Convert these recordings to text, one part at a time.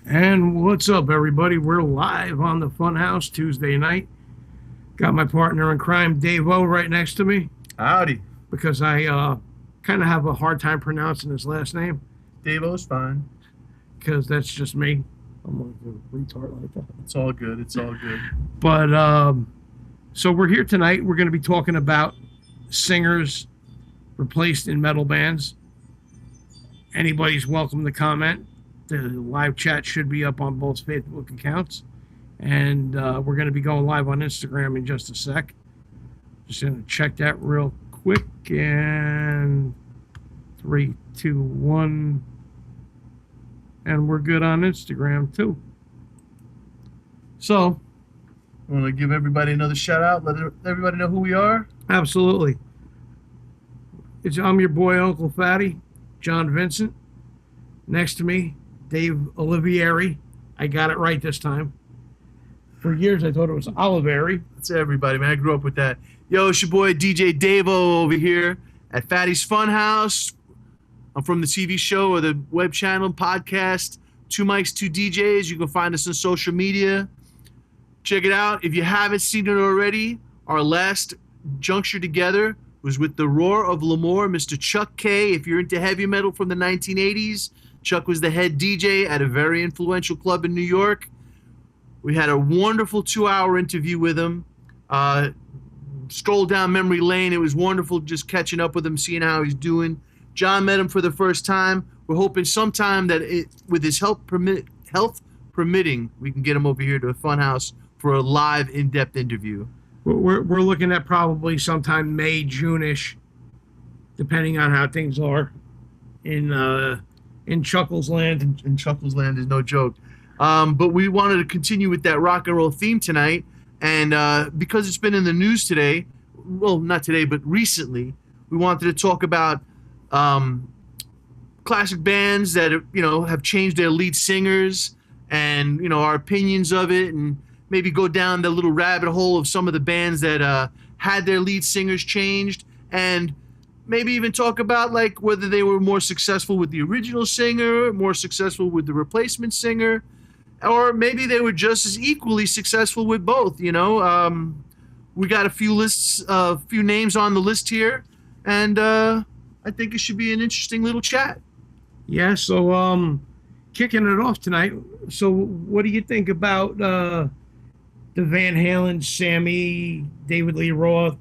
And what's up, everybody? We're live on the Funhouse Tuesday night. Got my partner in crime, Dave O, right next to me Howdy. because I kind of have a hard time pronouncing his last name Dave-O's fine. because that's just me. I'm like a retard like that. It's all good. It's all good. But so we're here tonight. We're going to be talking about singers replaced in metal bands. Anybody's welcome to comment. The live chat should be up on both Facebook accounts. And we're going to be going live on Instagram in just a sec. Just going to check that real quick. And 3, 2, 1. And we're good on Instagram too. So, Want to give everybody another shout out? Let everybody know who we are? absolutely. I'm your boy, Uncle Fatty, John Vincent. Next to me, Dave Olivieri. I got it right this time. For years, I thought it was Oliveri. That's everybody, man. I grew up with that. Yo, it's your boy DJ Davo over here at Fatty's Funhouse. I'm from the TV show or the web channel podcast, 2 Mics, 2 DJs. You can find us on social media. Check it out. If you haven't seen it already, our last juncture together was with the Roar of L'Amour, Mr. Chuck K. If you're into heavy metal from the 1980s, Chuck was the head DJ at a very influential club in New York. We had a wonderful 2-hour interview with him. Strolled down memory lane. It was wonderful just catching up with him, seeing how he's doing. John met him for the first time. We're hoping sometime that with his health permitting, we can get him over here to the Funhouse for a live, in-depth interview. We're looking at probably sometime May, June-ish, depending on how things are in Chuckles Land. In Chuckles Land is no joke. But we wanted to continue with that rock and roll theme tonight. And because it's been in the news today, well, not today, but recently, we wanted to talk about classic bands that have changed their lead singers and our opinions of it, and maybe go down the little rabbit hole of some of the bands that had their lead singers changed, and maybe even talk about like whether they were more successful with the original singer, more successful with the replacement singer, or maybe they were just as equally successful with both. We got a few names on the list here, and I think it should be an interesting little chat. Yeah, so kicking it off tonight. So what do you think about the Van Halen, Sammy, David Lee Roth?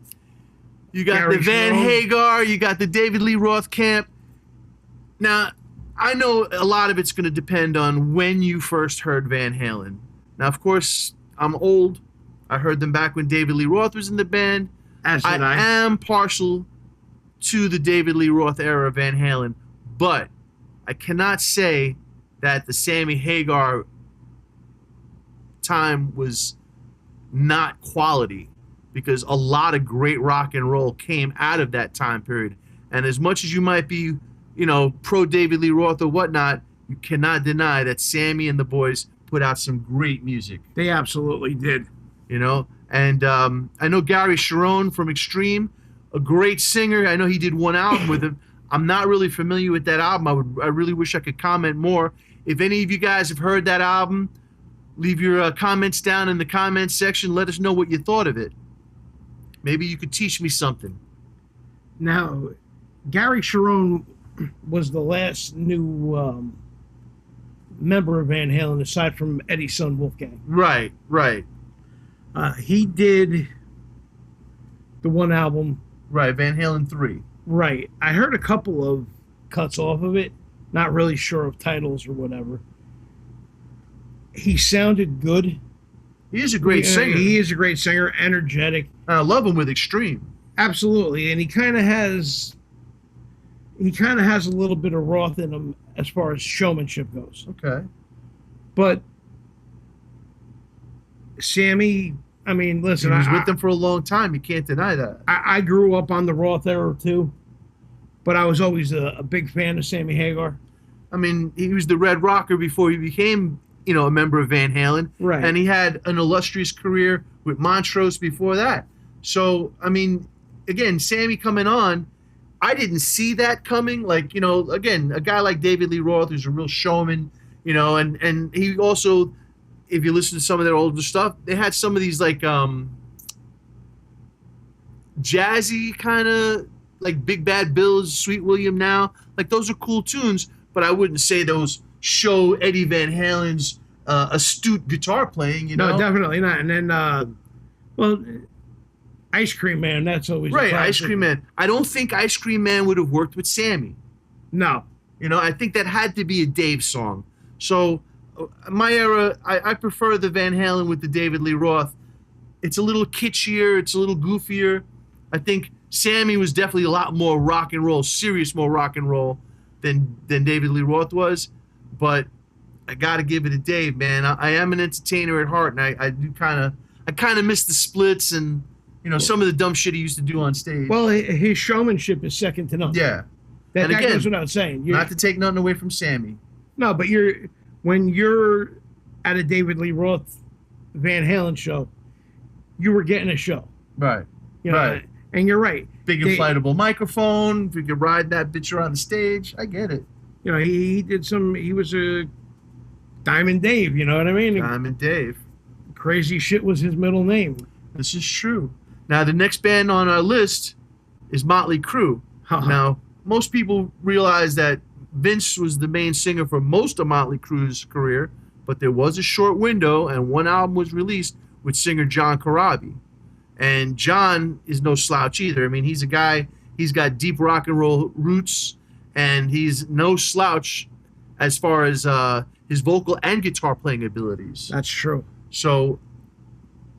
You got Gary the Van Sharon. Hagar, you got the David Lee Roth camp. Now, I know a lot of it's going to depend on when you first heard Van Halen. Now, of course, I'm old. I heard them back when David Lee Roth was in the band. As did I. am partial to the David Lee Roth era of Van Halen, but I cannot say that the Sammy Hagar time was not quality, because a lot of great rock and roll came out of that time period. And as much as you might be, pro David Lee Roth or whatnot, you cannot deny that Sammy and the boys put out some great music. They absolutely did. And I know Gary Sharon from Extreme, a great singer. I know he did one album with him. I'm not really familiar with that album. I really wish I could comment more. If any of you guys have heard that album, leave your comments down in the comments section. Let us know what you thought of it. Maybe you could teach me something. Now, Gary Sharon was the last new member of Van Halen, aside from Eddie's son Wolfgang. Right. He did the one album. Right, Van Halen 3. Right. I heard a couple of cuts off of it. Not really sure of titles or whatever. He sounded good. He is a great singer. He is a great singer, energetic. I love him with Extreme. Absolutely. And he kind of has a little bit of Roth in him as far as showmanship goes. Okay. But Sammy, I mean, listen, He was with them for a long time. You can't deny that. I grew up on the Roth era too, but I was always a big fan of Sammy Hagar. I mean, he was the Red Rocker before he became, a member of Van Halen. Right. And he had an illustrious career with Montrose before that. So, I mean, again, Sammy coming on, I didn't see that coming. Like, again, a guy like David Lee Roth, who's a real showman, You know, and he also, if you listen to some of their older stuff, they had some of these like jazzy kind of like Big Bad Bill's Sweet William Now. Like those are cool tunes, but I wouldn't say those show Eddie Van Halen's astute guitar playing, you know? No, definitely not. And then, well, Ice Cream Man, that's always a Right, classic. Ice Cream Man. I don't think Ice Cream Man would have worked with Sammy. No. You know, I think that had to be a Dave song. So, my era, I prefer the Van Halen with the David Lee Roth. It's a little kitschier, it's a little goofier. I think Sammy was definitely a lot more rock and roll, more rock and roll than David Lee Roth was. But I got to give it to Dave, man. I am an entertainer at heart, and I do kind of miss the splits and, you know, some of the dumb shit he used to do on stage. Well, his showmanship is second to none. Yeah. That, And that again, goes without saying. not to take nothing away from Sammy. No, but when you're at a David Lee Roth Van Halen show, you were getting a show. Right. You know, Right. And you're right. Big inflatable microphone. If you could ride that bitch around the stage, I get it. You know, he was a Diamond Dave, you know what I mean? Diamond Dave. Crazy Shit was his middle name. This is true. Now, the next band on our list is Motley Crue. Now, most people realize that Vince was the main singer for most of Motley Crue's career, but there was a short window, and one album was released with singer John Corabi. And John is no slouch either. I mean, he's a guy, he's got deep rock and roll roots, and he's no slouch as far as his vocal and guitar playing abilities. That's true. So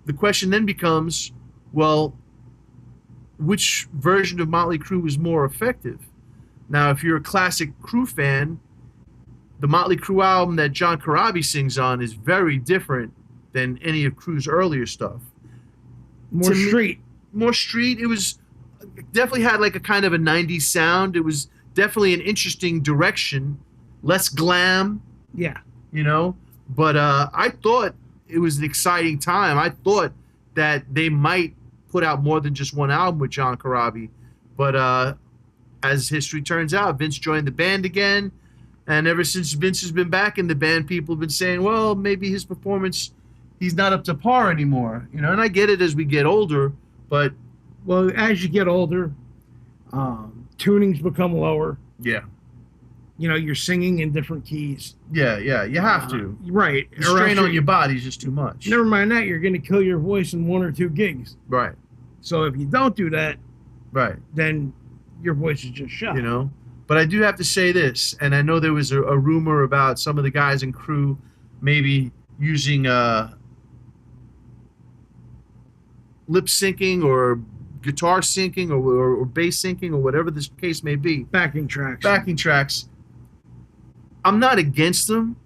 the question then becomes, well, which version of Motley Crue was more effective? Now, if you're a classic Crue fan, the Motley Crue album that John Corabi sings on is very different than any of Crue's earlier stuff. More street. More street. It was definitely had like a kind of a 90s sound. It was definitely an interesting direction. Less glam. Yeah. You know? But I thought it was an exciting time. I thought that they might put out more than just one album with John Corabi. But as history turns out, Vince joined the band again. And ever since Vince has been back in the band, people have been saying, well, maybe his performance, he's not up to par anymore. You know, and I get it as we get older, but... Well, as you get older, tunings become lower. Yeah. You know, you're singing in different keys. Yeah, you have to. Right. The strain on your body is just too much. Never mind that, you're going to kill your voice in one or two gigs. Right. So if you don't do that, right, then your voice is just shot. You know? But I do have to say this, and I know there was a rumor about some of the guys in Crue maybe using lip syncing or guitar syncing or bass syncing or whatever the case may be. Backing tracks. I'm not against them,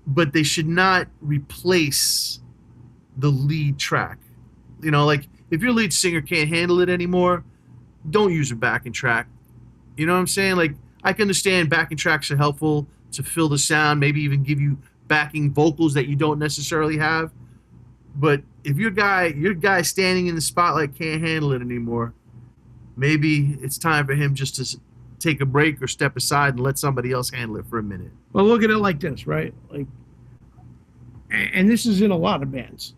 but they should not replace the lead track. You know, like if your lead singer can't handle it anymore, don't use a backing track. You know what I'm saying? Like, I can understand backing tracks are helpful to fill the sound, maybe even give you backing vocals that you don't necessarily have. But if your guy standing in the spotlight can't handle it anymore, maybe it's time for him just to take a break or step aside and let somebody else handle it for a minute. Well, look at it like this, right? Like, and this is in a lot of bands.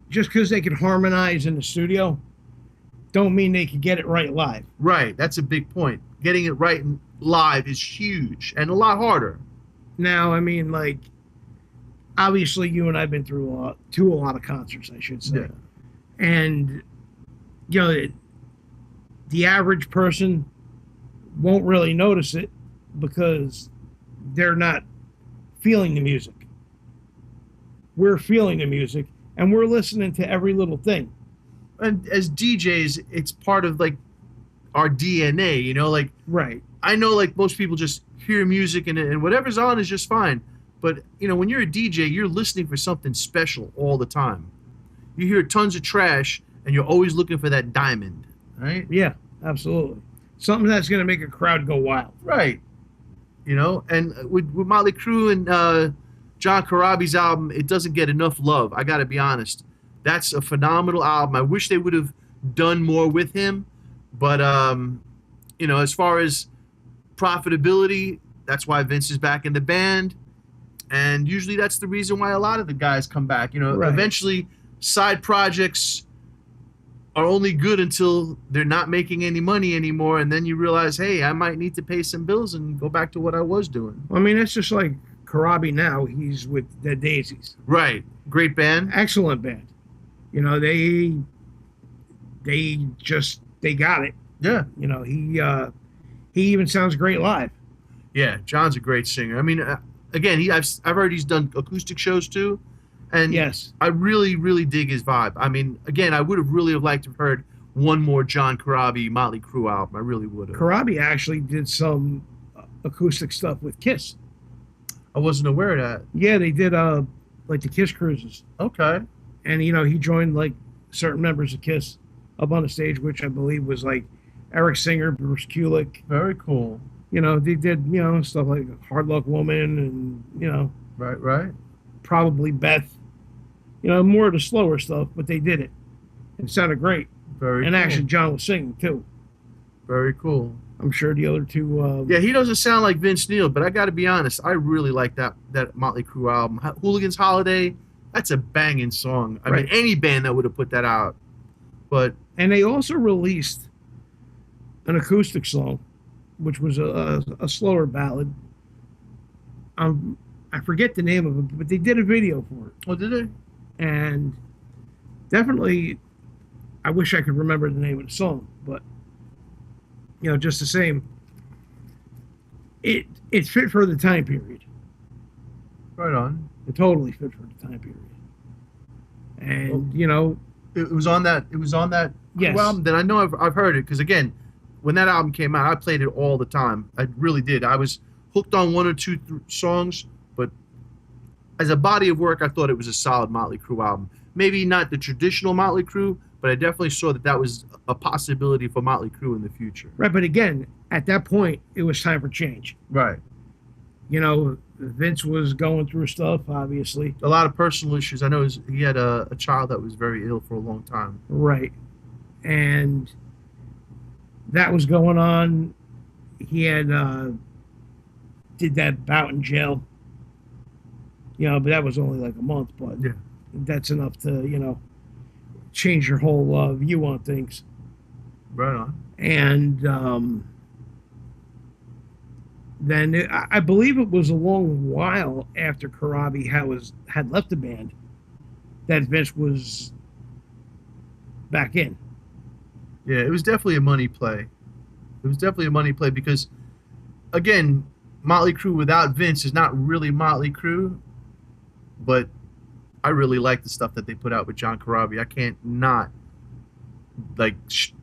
Just because they can harmonize in the studio, don't mean they can get it right live. Right, that's a big point. Getting it right live is huge and a lot harder. Now, I mean, like, obviously you and I have been through a lot of concerts, I should say. Yeah. And, you know, the average person won't really notice it because they're not feeling the music. We're feeling the music, and we're listening to every little thing. And as DJs, it's part of like our DNA, you know, like, right. I know like most people just hear music and whatever's on is just fine. But, you know, when you're a DJ, you're listening for something special all the time. You hear tons of trash and you're always looking for that diamond, right? Yeah, absolutely. Something that's going to make a crowd go wild. Right. You know, and with Motley Crue and John Corabi's album, it doesn't get enough love. I got to be honest. That's a phenomenal album. I wish they would have done more with him. But, you know, as far as profitability, that's why Vince is back in the band. And usually that's the reason why a lot of the guys come back. You know, Right. eventually side projects are only good until they're not making any money anymore. And then you realize, hey, I might need to pay some bills and go back to what I was doing. I mean, it's just like Karabi now. He's with the Daisies. Right. Great band. Excellent band. You know, they got it. Yeah. You know, he even sounds great live. Yeah. John's a great singer. I mean, again, I've heard he's done acoustic shows too. And Yes. I really, really dig his vibe. I mean, again, I would have really liked to have heard one more John Corabi Motley Crue album. I really would have. Karabi actually did some acoustic stuff with Kiss. I wasn't aware of that. Yeah, they did like the Kiss cruises. Okay. And you know, he joined like certain members of Kiss up on the stage, which I believe was like Eric Singer, Bruce Kulick. Very cool. You know, they did, you know, stuff like Hard Luck Woman and, you know, Right. probably Beth. You know, more of the slower stuff, but they did it. It sounded great. Very And cool. actually, John was singing too. Very cool. I'm sure the other two. Yeah, he doesn't sound like Vince Neil, but I got to be honest, I really like that Motley Crue album. Hooligan's Holiday, that's a banging song. I mean, Right. any band that would have put that out. But And they also released an acoustic song, which was a slower ballad. I forget the name of it, but they did a video for it. oh, did they? And definitely, I wish I could remember the name of the song, but you know, just the same, it fit for the time period. Right on. It totally fit for the time period. And you know, It was on that. It was on that Yes. album. Then I know I've heard it because again, when that album came out, I played it all the time. I really did. I was hooked on one or two songs, but as a body of work, I thought it was a solid Motley Crue album. Maybe not the traditional Motley Crue, but I definitely saw that was a possibility for Motley Crue in the future. right? But again, at that point, it was time for change. Right. You know, Vince was going through stuff, obviously. A lot of personal issues. I know he had a child that was very ill for a long time. Right. And that was going on. He had did that bout in jail. You know, but that was only like a month, but Yeah. that's enough to, you know, change your whole view on things. Right on. And then I believe it was a long while after Karabi had left the band that Vince was back in. Yeah, it was definitely a money play. It was definitely a money play because, again, Motley Crue without Vince is not really Motley Crue, but I really like the stuff that they put out with John Corabi. I can't not like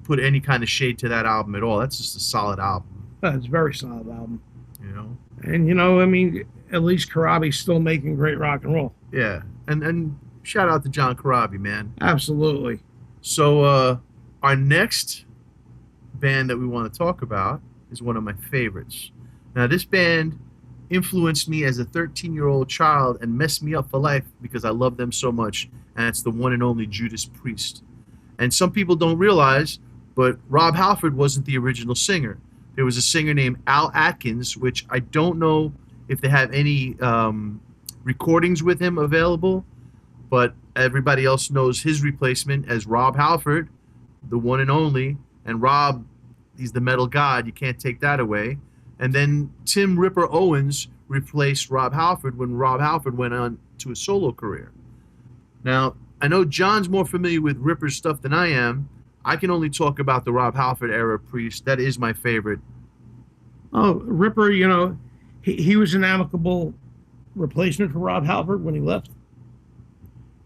put any kind of shade to that album at all. That's just a solid album, It's a very solid album. you know. And, you know, I mean, at least Karabi's still making great rock and roll. Yeah, and shout out to John Corabi, man. Absolutely. So our next band that we want to talk about is one of my favorites. Now, this band influenced me as a 13-year-old child and messed me up for life because I love them so much, and it's the one and only Judas Priest. And some people don't realize, but Rob Halford wasn't the original singer. There was a singer named Al Atkins, which I don't know if they have any recordings with him available, but everybody else knows his replacement as Rob Halford, the one and only. And Rob, he's the metal god. You can't take that away. And then Tim Ripper Owens replaced Rob Halford when Rob Halford went on to a solo career. Now, I know John's more familiar with Ripper's stuff than I am. I can only talk about the Rob Halford era Priest. That is my favorite. Oh, Ripper, you know, he was an amicable replacement for Rob Halford when he left.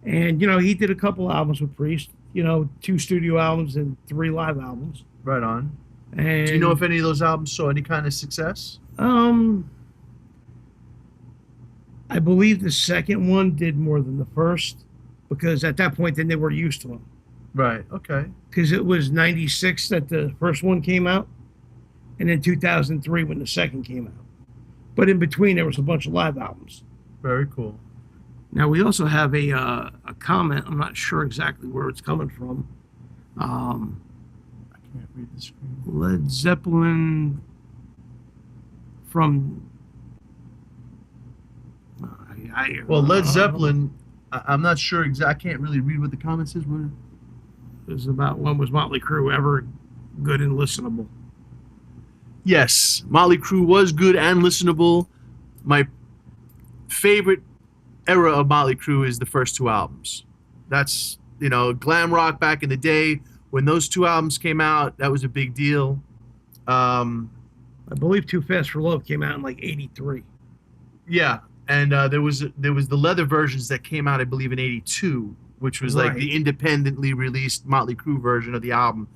And, you know, he did a couple albums with Priest, you know, 2 studio albums and 3 live albums. Right on. And Do you know if any of those albums saw any kind of success? I believe the second one did more than the first, because at that point then they were used to him. Right, okay. Because it was 96 that the first one came out, and then 2003 when the second came out. But in between there was a bunch of live albums. Very cool. Now we also have a comment. I'm not sure exactly where it's coming from. I can't read the screen. Led Zeppelin from Well, Led Zeppelin, I'm not sure exactly. I can't really read what the comment says. What? It was about when was Motley Crue ever good and listenable? Yes, Motley Crue was good and listenable. My favorite era of Motley Crue is the first two albums. That's, glam rock back in the day. When those two albums came out, that was a big deal. I believe Too Fast for Love came out in like '83. Yeah, and there was the leather versions that came out, I believe, in '82, which was like the independently released Motley Crue version of the album.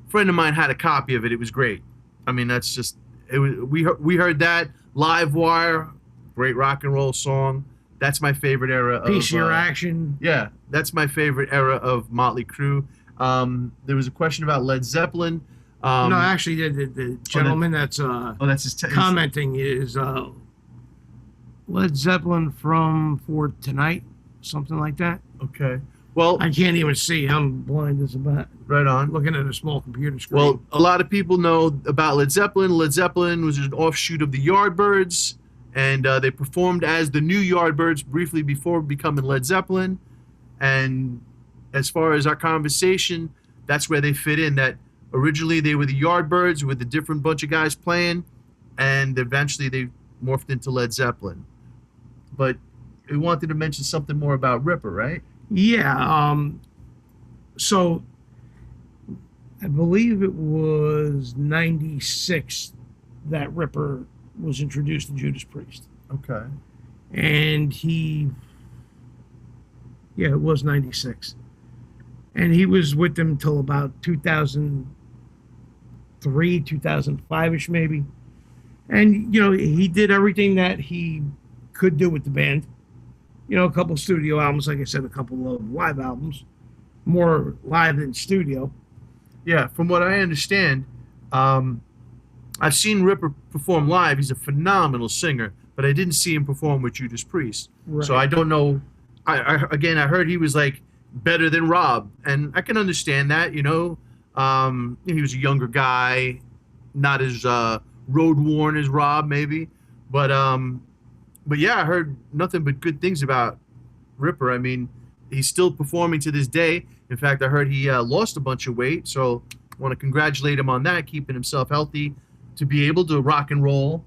A friend of mine had a copy of it. It was great. I mean, that's just it was. We heard that Live Wire, great rock and roll song. That's my favorite era. Piece of Your Action. Yeah, that's my favorite era of Motley Crue. There was a question about Led Zeppelin. No, actually, the gentleman that's his commenting is Led Zeppelin For Tonight, something like that. Okay. Well, I can't even see. I'm blind as a bat. Right on. Looking at a small computer screen. Well, a lot of people know about Led Zeppelin. Led Zeppelin was an offshoot of the Yardbirds, and they performed as the new Yardbirds briefly before becoming Led Zeppelin. And as far as our conversation, that's where they fit in. That originally they were the Yardbirds with a different bunch of guys playing, and eventually they morphed into Led Zeppelin. But we wanted to mention something more about Ripper, right? Yeah. So I believe it was '96 that Ripper was introduced to Judas Priest. Okay. And it was '96. And he was with them till about 2003, 2005-ish maybe. And, he did everything that he could do with the band. A couple studio albums, like I said, a couple of live albums. More live than studio. Yeah, from what I understand, I've seen Ripper perform live. He's a phenomenal singer, but I didn't see him perform with Judas Priest. Right. So I don't know. I heard he was like better than Rob, and I can understand that. He was a younger guy, not as road worn as Rob, maybe, but yeah, I heard nothing but good things about Ripper. I mean, he's still performing to this day. In fact, I heard he lost a bunch of weight, so I want to congratulate him on that, keeping himself healthy to be able to rock and roll.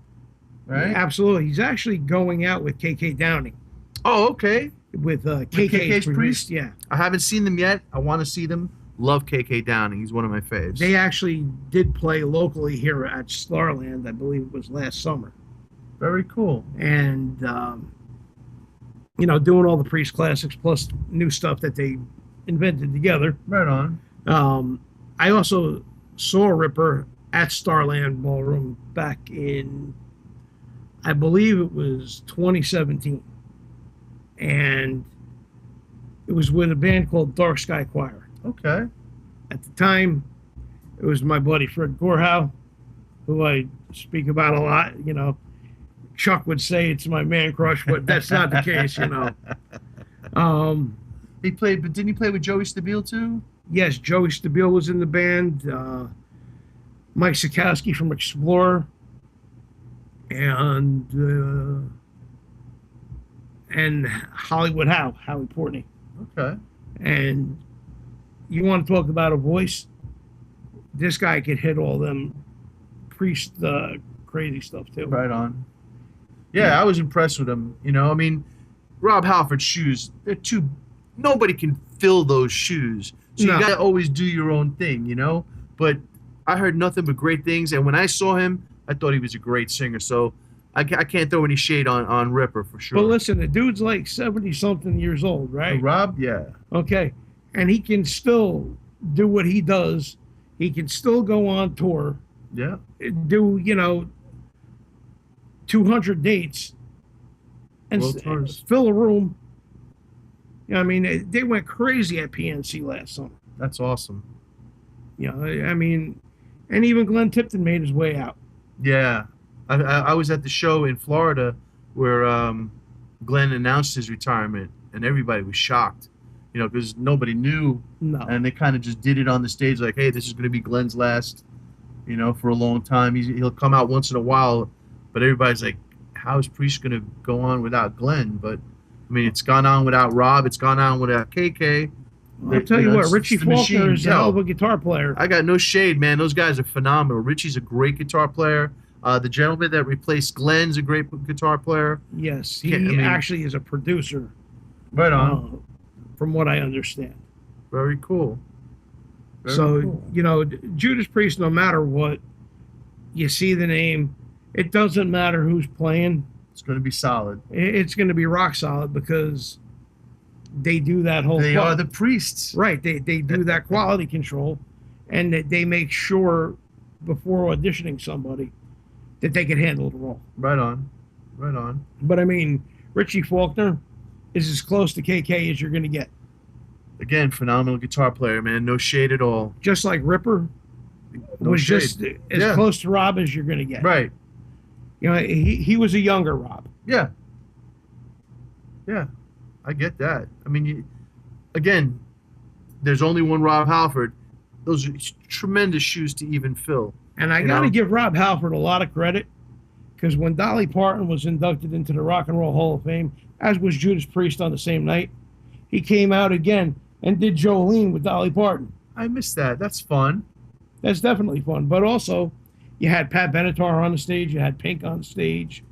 Right? Yeah, absolutely. He's actually going out with KK Downing. Oh, okay. With KK's Priest. Yeah. I haven't seen them yet. I want to see them. Love KK Downing. He's one of my faves. They actually did play locally here at Starland, I believe it was last summer. Very cool. And, doing all the Priest classics plus new stuff that they invented together. Right on. I also saw Ripper at Starland Ballroom back in, I believe it was 2017. And it was with a band called Dark Sky Choir. Okay. At the time, it was my buddy Fred Gorhow, who I speak about a lot. Chuck would say it's my man crush, but that's not the case, He played, but didn't he play with Joey Stabile too? Yes, Joey Stabile was in the band. Mike Sikowski from Explorer, and Howie Portney. Okay. And you want to talk about a voice? This guy could hit all them Priest crazy stuff too. Right on. Yeah, I was impressed with him. I mean, Rob Halford's shoes, nobody can fill those shoes. So you got to always do your own thing, But I heard nothing but great things. And when I saw him, I thought he was a great singer. So I can't throw any shade on Ripper for sure. But listen, the dude's like 70-something years old, right? Rob, yeah. Okay. And he can still do what he does. He can still go on tour. Yeah. Do, 200 dates and fill a room. They went crazy at PNC last summer. That's awesome. And even Glenn Tipton made his way out. Yeah. I was at the show in Florida where Glenn announced his retirement, and everybody was shocked, because nobody knew. No. And they kind of just did it on the stage like, hey, this is going to be Glenn's last, for a long time. He'll come out once in a while, but everybody's like, how is Priest going to go on without Glenn? But I mean, it's gone on without Rob. It's gone on without KK. I'll tell you what, Richie the machine. Faulkner is a hell of a guitar player. I got no shade, man. Those guys are phenomenal. Richie's a great guitar player. The gentleman that replaced Glenn's a great guitar player. Yes, he actually is a producer. Right on. From what I understand. Very cool. Very cool. You know, Judas Priest, no matter what, you see the name, it doesn't matter who's playing. It's going to be solid. It's going to be rock solid because they do that whole... They are the Priests. Right. They do that quality control, and that they make sure before auditioning somebody that they can handle the role. Right on. Right on. But, I mean, Richie Faulkner is as close to KK as you're going to get. Again, phenomenal guitar player, man. No shade at all. Just like Ripper was shade. Just as close to Rob as you're going to get. Right. You know, he was a younger Rob. Yeah. Yeah. I get that. I mean, again, there's only one Rob Halford. Those are tremendous shoes to even fill. And I got to give Rob Halford a lot of credit, because when Dolly Parton was inducted into the Rock and Roll Hall of Fame, as was Judas Priest on the same night, he came out again and did Jolene with Dolly Parton. I missed that. That's fun. That's definitely fun. But also, you had Pat Benatar on the stage. You had Pink on the stage.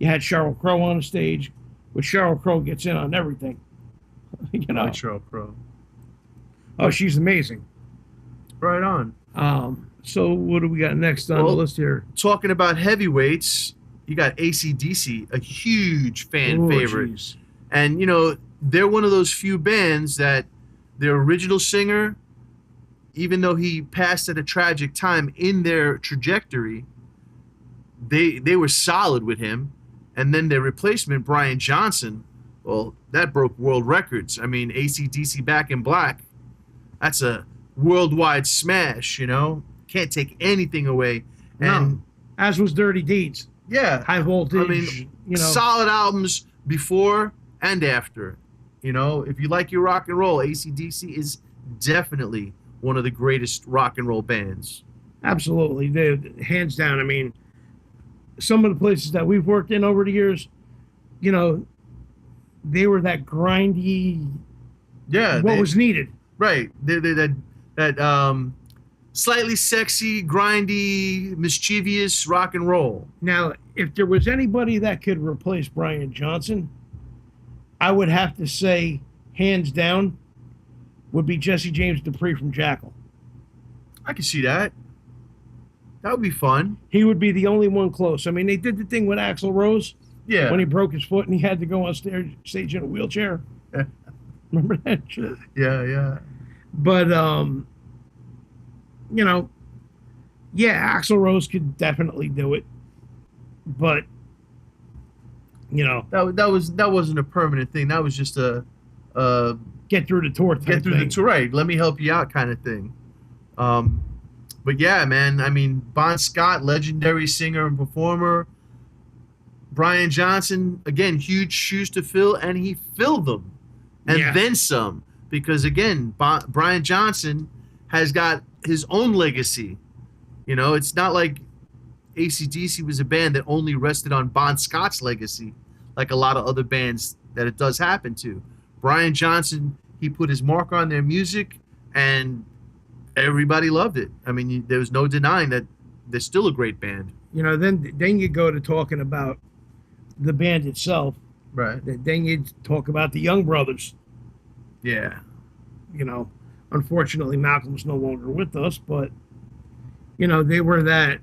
You had Sheryl Crow on the stage, which Sheryl Crow gets in on everything. You know, Sheryl Crow. Oh, she's amazing. Right on. So what do we got next on the list here? Talking about heavyweights, you got AC/DC, a huge fan favorite. Geez. And, you know, they're one of those few bands that their original singer, even though he passed at a tragic time in their trajectory, they were solid with him. And then their replacement, Brian Johnson, well, that broke world records. I mean, AC/DC Back in Black, that's a worldwide smash, you know? Can't take anything away. And no. As was Dirty Deeds. Yeah. High Voltage. I mean, you know, solid albums before and after. You know, if you like your rock and roll, AC/DC is definitely one of the greatest rock and roll bands. Absolutely. They're hands down. I mean, some of the places that we've worked in over the years, you know, they were that grindy, what was needed. Right. That slightly sexy, grindy, mischievous rock and roll. Now, if there was anybody that could replace Brian Johnson, I would have to say, hands down, would be Jesse James Dupree from Jackal. I can see that. That would be fun. He would be the only one close. I mean, they did the thing with Axl Rose. Yeah. When he broke his foot and he had to go on stage in a wheelchair. Remember that shit? Yeah. But, you know, yeah, Axl Rose could definitely do it. But, you know. That wasn't a permanent thing. That was just a get through the tour type thing. The tour, right. Let me help you out kind of thing. But yeah, man, I mean, Bon Scott, legendary singer and performer. Brian Johnson, again, huge shoes to fill, and he filled them. And then some. Because, again, Brian Johnson has got his own legacy. You know, it's not like AC/DC was a band that only rested on Bon Scott's legacy, like a lot of other bands that it does happen to. Brian Johnson, he put his mark on their music, and everybody loved it. I mean, there was no denying that they're still a great band. You know, then you go to talking about the band itself. Right. Then you talk about the Young Brothers. Yeah. You know, unfortunately, Malcolm's no longer with us, but, you know, they were that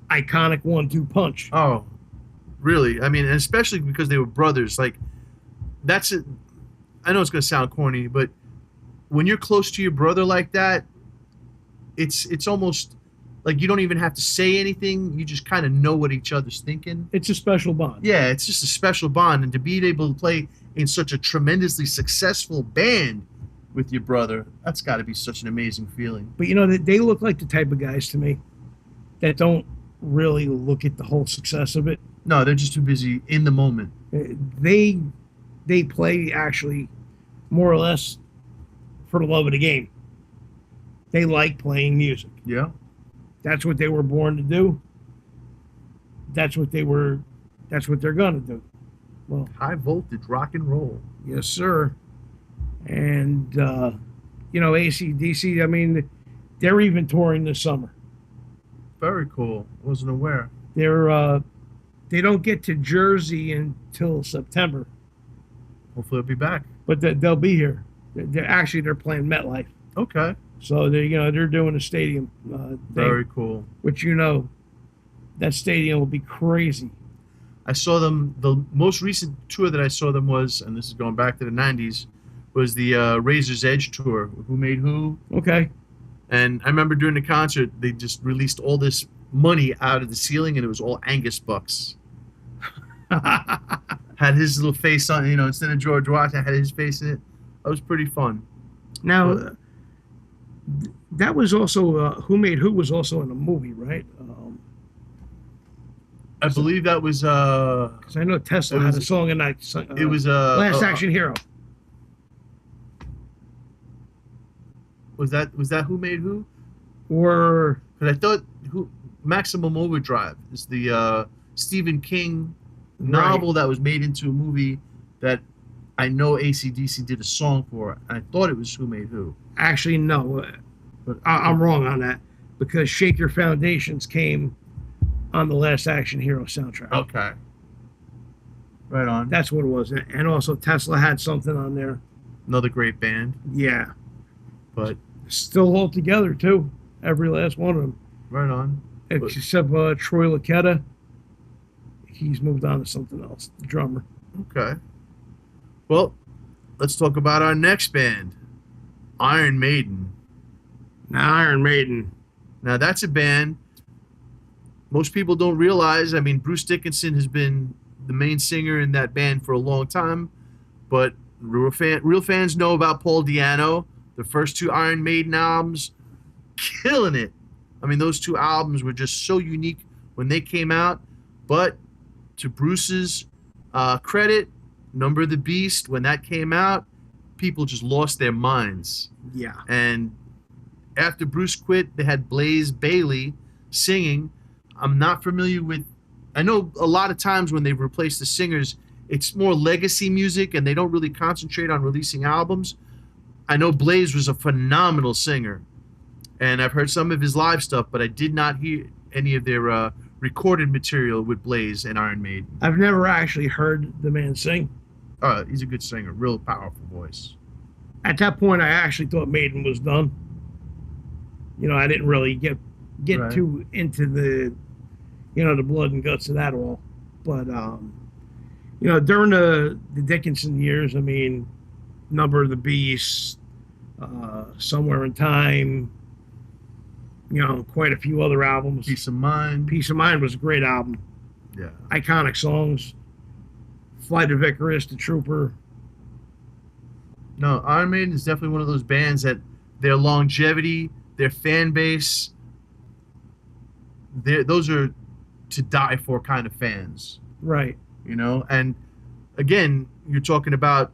iconic 1-2 punch. Oh, really? I mean, and especially because they were brothers. Like, that's it. I know it's going to sound corny, but when you're close to your brother like that, it's almost like you don't even have to say anything. You just kind of know what each other's thinking. It's a special bond. Yeah, it's just a special bond. And to be able to play in such a tremendously successful band with your brother, that's got to be such an amazing feeling. But, you know, they look like the type of guys to me that don't really look at the whole success of it. No, they're just too busy in the moment. They play, actually, more or less for the love of the game. They like playing music. Yeah. That's what they were born to do. That's what they were That's what they're gonna do. Well, High voltage rock and roll. yes, sir. And AC/DC. I mean, they're even touring this summer. Very cool. Wasn't aware. They don't get to Jersey until September, Hopefully, they'll be back. but they'll be here. They're playing MetLife, Okay. so they're doing a stadium thing, Very cool. which that stadium will be crazy. I saw them. The most recent tour that I saw them was, and this is going back to the '90s, was the Razor's Edge tour. Who Made Who? Okay. And I remember during the concert, they just released all this money out of the ceiling, and it was all Angus bucks. Had his little face on, instead of George Washington, had his face in it. That was pretty fun. Now, that was also Who Made Who was also in a movie, right? I believe that was. Because I know Tesla had a song in that. It was Last Action Hero. Was that Who Made Who? Or Because I thought Maximum Overdrive is the Stephen King novel that was made into a movie that I know AC/DC did a song for. And I thought it was Who Made Who. actually, no. But I'm wrong on that because Shake Your Foundations came on the Last Action Hero soundtrack. Okay. Right on. That's what it was. And also Tesla had something on there. Another great band, Yeah. but Still hold together, too. Every last one of them. right on. Except Troy Laketta. He's moved on to something else. The drummer. Okay. Well, let's talk about our next band, Iron Maiden. Now, Iron Maiden. Now, that's a band most people don't realize. I mean, Bruce Dickinson has been the main singer in that band for a long time, but real fans know about Paul Di'Anno. The first two Iron Maiden albums, killing it. I mean, those two albums were just so unique when they came out. But to Bruce's credit, Number of the Beast, when that came out, people just lost their minds. Yeah. And after Bruce quit, they had Blaze Bayley singing. I'm not familiar with... I know a lot of times when they've replaced the singers, it's more legacy music and they don't really concentrate on releasing albums. I know Blaze was a phenomenal singer, and I've heard some of his live stuff, but I did not hear any of their recorded material with Blaze and Iron Maiden. I've never actually heard the man sing. He's a good singer, real powerful voice. At that point, I actually thought Maiden was done. I didn't really get Right. too into the blood and guts of that all. But, during the Dickinson years, I mean, Number of the Beast, Somewhere in Time, quite a few other albums. Peace of Mind. Peace of Mind was a great album. Yeah. Iconic songs. Flight of Icarus, The Trooper. No, Iron Maiden is definitely one of those bands that their longevity, their fan base, those are to die for kind of fans. Right. And again, you're talking about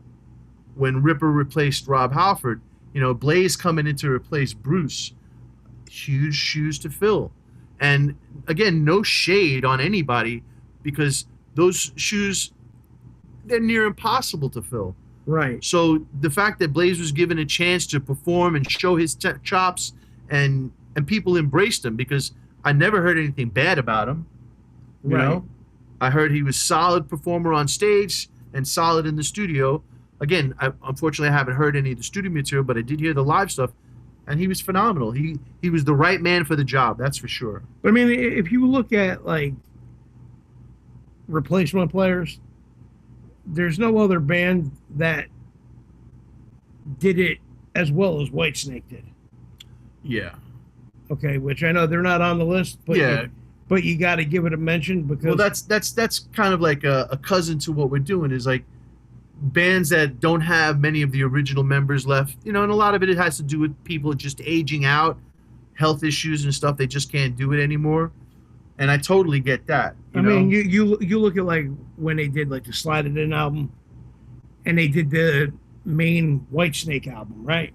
when Ripper replaced Rob Halford, Blaze coming in to replace Bruce. Huge shoes to fill. And again, no shade on anybody because those shoes, they're near impossible to fill. Right. So the fact that Blaze was given a chance to perform and show his chops and people embraced him because I never heard anything bad about him. You know? I heard he was solid performer on stage and solid in the studio. Again, unfortunately, I haven't heard any of the studio material, but I did hear the live stuff, and he was phenomenal. He was the right man for the job, that's for sure. But I mean, if you look at like replacement players, there's no other band that did it as well as Whitesnake did. Yeah. Okay, which I know they're not on the list, but yeah. But you got to give it a mention because Well, that's kind of like a cousin to what we're doing is like bands that don't have many of the original members left, and a lot of it has to do with people just aging out, health issues and stuff. They just can't do it anymore, and I totally get that. I mean, you look at like when they did like the Slide It In album, and they did the main Whitesnake album, right?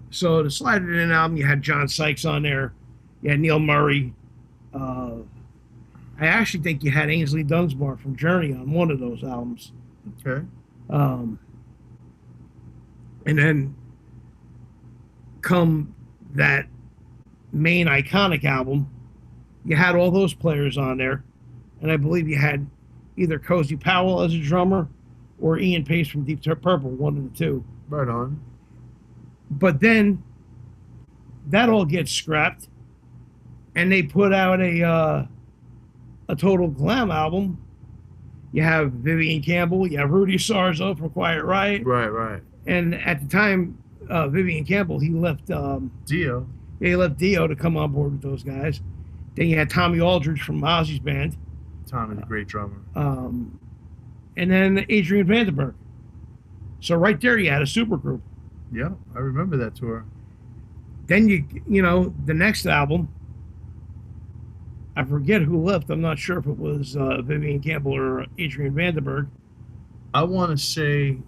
So the Slide It In album, you had John Sykes on there, you had Neil Murray. I actually think you had Ainsley Dunsmore from Journey on one of those albums. Okay. And then come that main iconic album, you had all those players on there, and I believe you had either Cozy Powell as a drummer or Ian Pace from Deep Purple, one of the two. Right on. But then that all gets scrapped, and they put out a Total Glam album. You have Vivian Campbell, you have Rudy Sarzo from Quiet Riot, Right. and at the time, Vivian Campbell, he left. Dio. Yeah, he left Dio to come on board with those guys. Then you had Tommy Aldridge from Ozzy's band. Tommy's a great drummer. And then Adrian Vandenberg. So right there, you had a super group. Yeah, I remember that tour. Then the next album, I forget who left. I'm not sure if it was Vivian Campbell or Adrian Vandenberg. I want to say,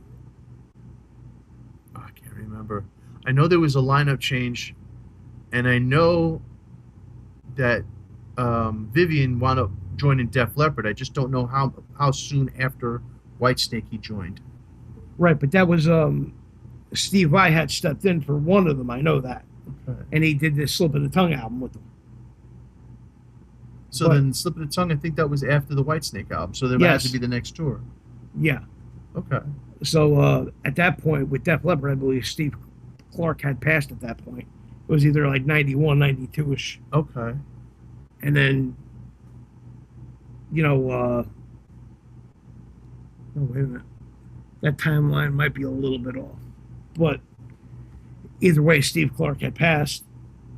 I can't remember. I know there was a lineup change, and I know that Vivian wound up joining Def Leppard. I just don't know how soon after Whitesnake he joined. Right, but that was Steve Vai had stepped in for one of them. I know that. Okay. And he did this Slip of the Tongue album with them. So then Slip of the Tongue, I think that was after the Whitesnake album. So there had to be the next tour. Yeah. Okay. So at that point, with Def Leppard, I believe Steve Clark had passed at that point. It was either like 91, 92-ish. Okay. And then, oh, wait a minute. That timeline might be a little bit off. But either way, Steve Clark had passed.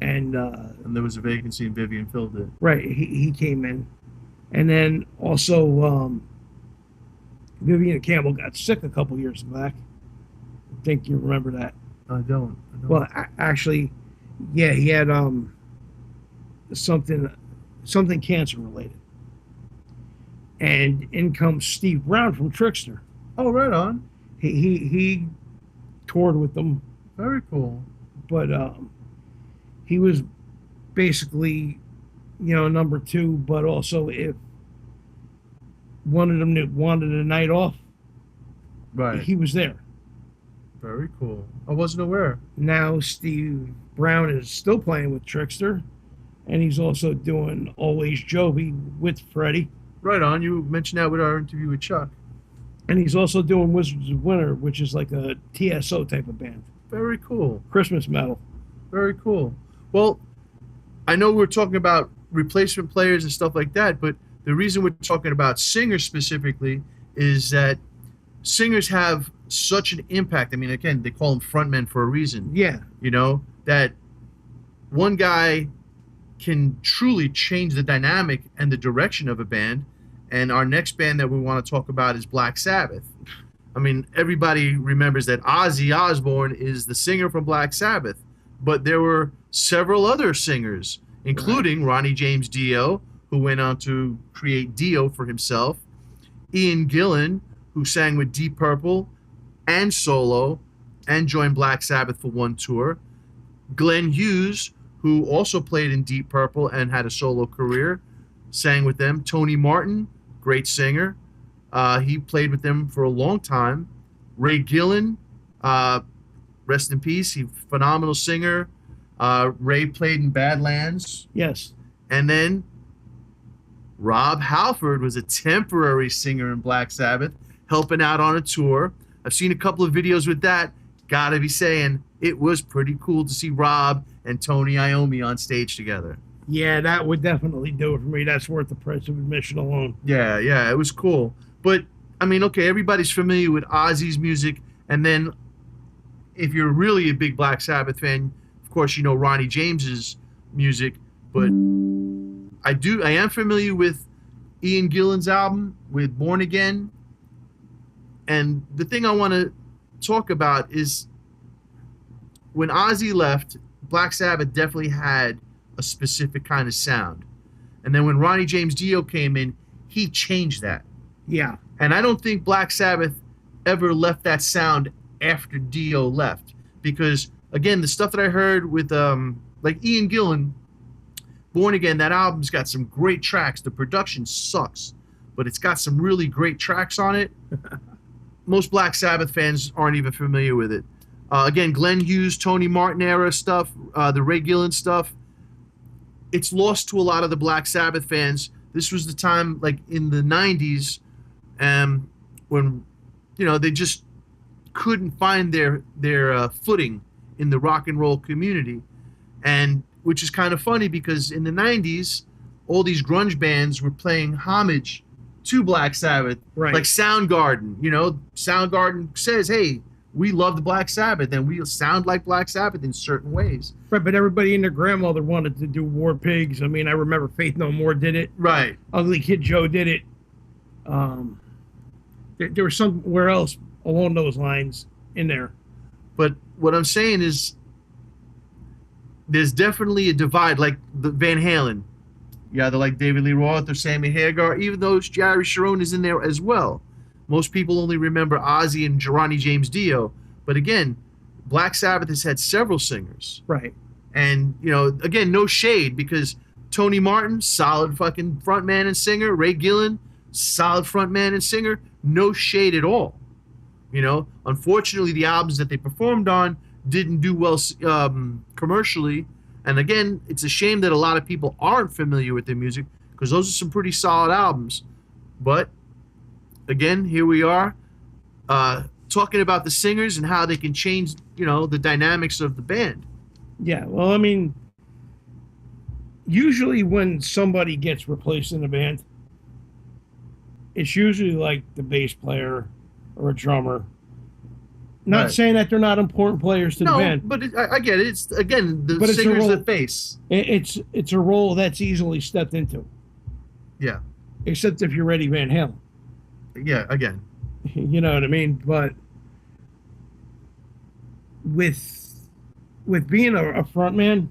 And there was a vacancy and Vivian filled it. Right. He came in. And then also, Vivian Campbell got sick a couple years back. I think you remember that. I don't. Well, actually, yeah, he had something cancer related. And in comes Steve Brown from Trickster. Oh, right on. He toured with them. Very cool. But he was basically, number two, but also if one of them wanted a night off, right, he was there. Very cool. I wasn't aware. Now Steve Brown is still playing with Trickster, and he's also doing Always Jovi with Freddie. Right on. You mentioned that with our interview with Chuck. And he's also doing Wizards of Winter, which is like a TSO type of band. Very cool. Christmas metal. Very cool. Well, I know we're talking about replacement players and stuff like that, but the reason we're talking about singers specifically is that singers have such an impact. I mean, again, they call them frontmen for a reason. Yeah. That one guy can truly change the dynamic and the direction of a band. And our next band that we want to talk about is Black Sabbath. I mean, everybody remembers that Ozzy Osbourne is the singer from Black Sabbath, but there were several other singers, including Ronnie James Dio, who went on to create Dio for himself, Ian Gillan, who sang with Deep Purple and solo and joined Black Sabbath for one tour, Glenn Hughes, who also played in Deep Purple and had a solo career, sang with them, Tony Martin, great singer. He played with them for a long time. Ray Gillan, rest in peace. He's a phenomenal singer. Ray played in Badlands. Yes. And then Rob Halford was a temporary singer in Black Sabbath, helping out on a tour. I've seen a couple of videos with that. Gotta be saying, it was pretty cool to see Rob and Tony Iommi on stage together. Yeah, that would definitely do it for me. That's worth the price of admission alone. Yeah, it was cool. But, I mean, okay, everybody's familiar with Ozzy's music. And then if you're really a big Black Sabbath fan, of course, you know Ronnie James's music. But I am familiar with Ian Gillan's album with Born Again. And the thing I want to talk about is when Ozzy left, Black Sabbath definitely had a specific kind of sound. And then when Ronnie James Dio came in, he changed that. Yeah. And I don't think Black Sabbath ever left that sound after Dio left. Because, again, the stuff that I heard with, like Ian Gillan Born Again, that album's got some great tracks. The production sucks, but it's got some really great tracks on it. Most Black Sabbath fans aren't even familiar with it. Again, Glenn Hughes, Tony Martin era stuff, the Ray Gillen stuff. It's lost to a lot of the Black Sabbath fans. This was the time, like in the 90s, when, you know, they just couldn't find their footing in the rock and roll community. And which is kind of funny because in the 90s, all these grunge bands were playing homage to Black Sabbath. Right. Like Soundgarden, you know, Soundgarden says, hey, we love the Black Sabbath and we sound like Black Sabbath in certain ways. Right, but everybody and their grandmother wanted to do War Pigs. I mean, I remember Faith No More did it. Right. Ugly Kid Joe did it. There was somewhere else along those lines in there. But what I'm saying is there's definitely a divide, like the Van Halen. You either like David Lee Roth or Sammy Hagar, even though Jerry Sharon is in there as well. Most people only remember Ozzy and Ronnie James Dio. But again, Black Sabbath has had several singers. Right. And, you know, again, no shade because Tony Martin, solid fucking frontman and singer. Ray Gillen, solid frontman and singer. No shade at all. You know, unfortunately, the albums that they performed on didn't do well commercially. And again, it's a shame that a lot of people aren't familiar with their music because those are some pretty solid albums. But again, here we are talking about the singers and how they can change, you know, the dynamics of the band. Yeah, well, I mean, usually when somebody gets replaced in a band, it's usually like the bass player or a drummer. Not Right. saying that they're not important players to the band. But I get it. It's, again, the But it's a singer's role- the face. It's a role that's easily stepped into. Yeah. Except if you're Eddie Van Halen. Yeah, again. You know what I mean? But with being a frontman,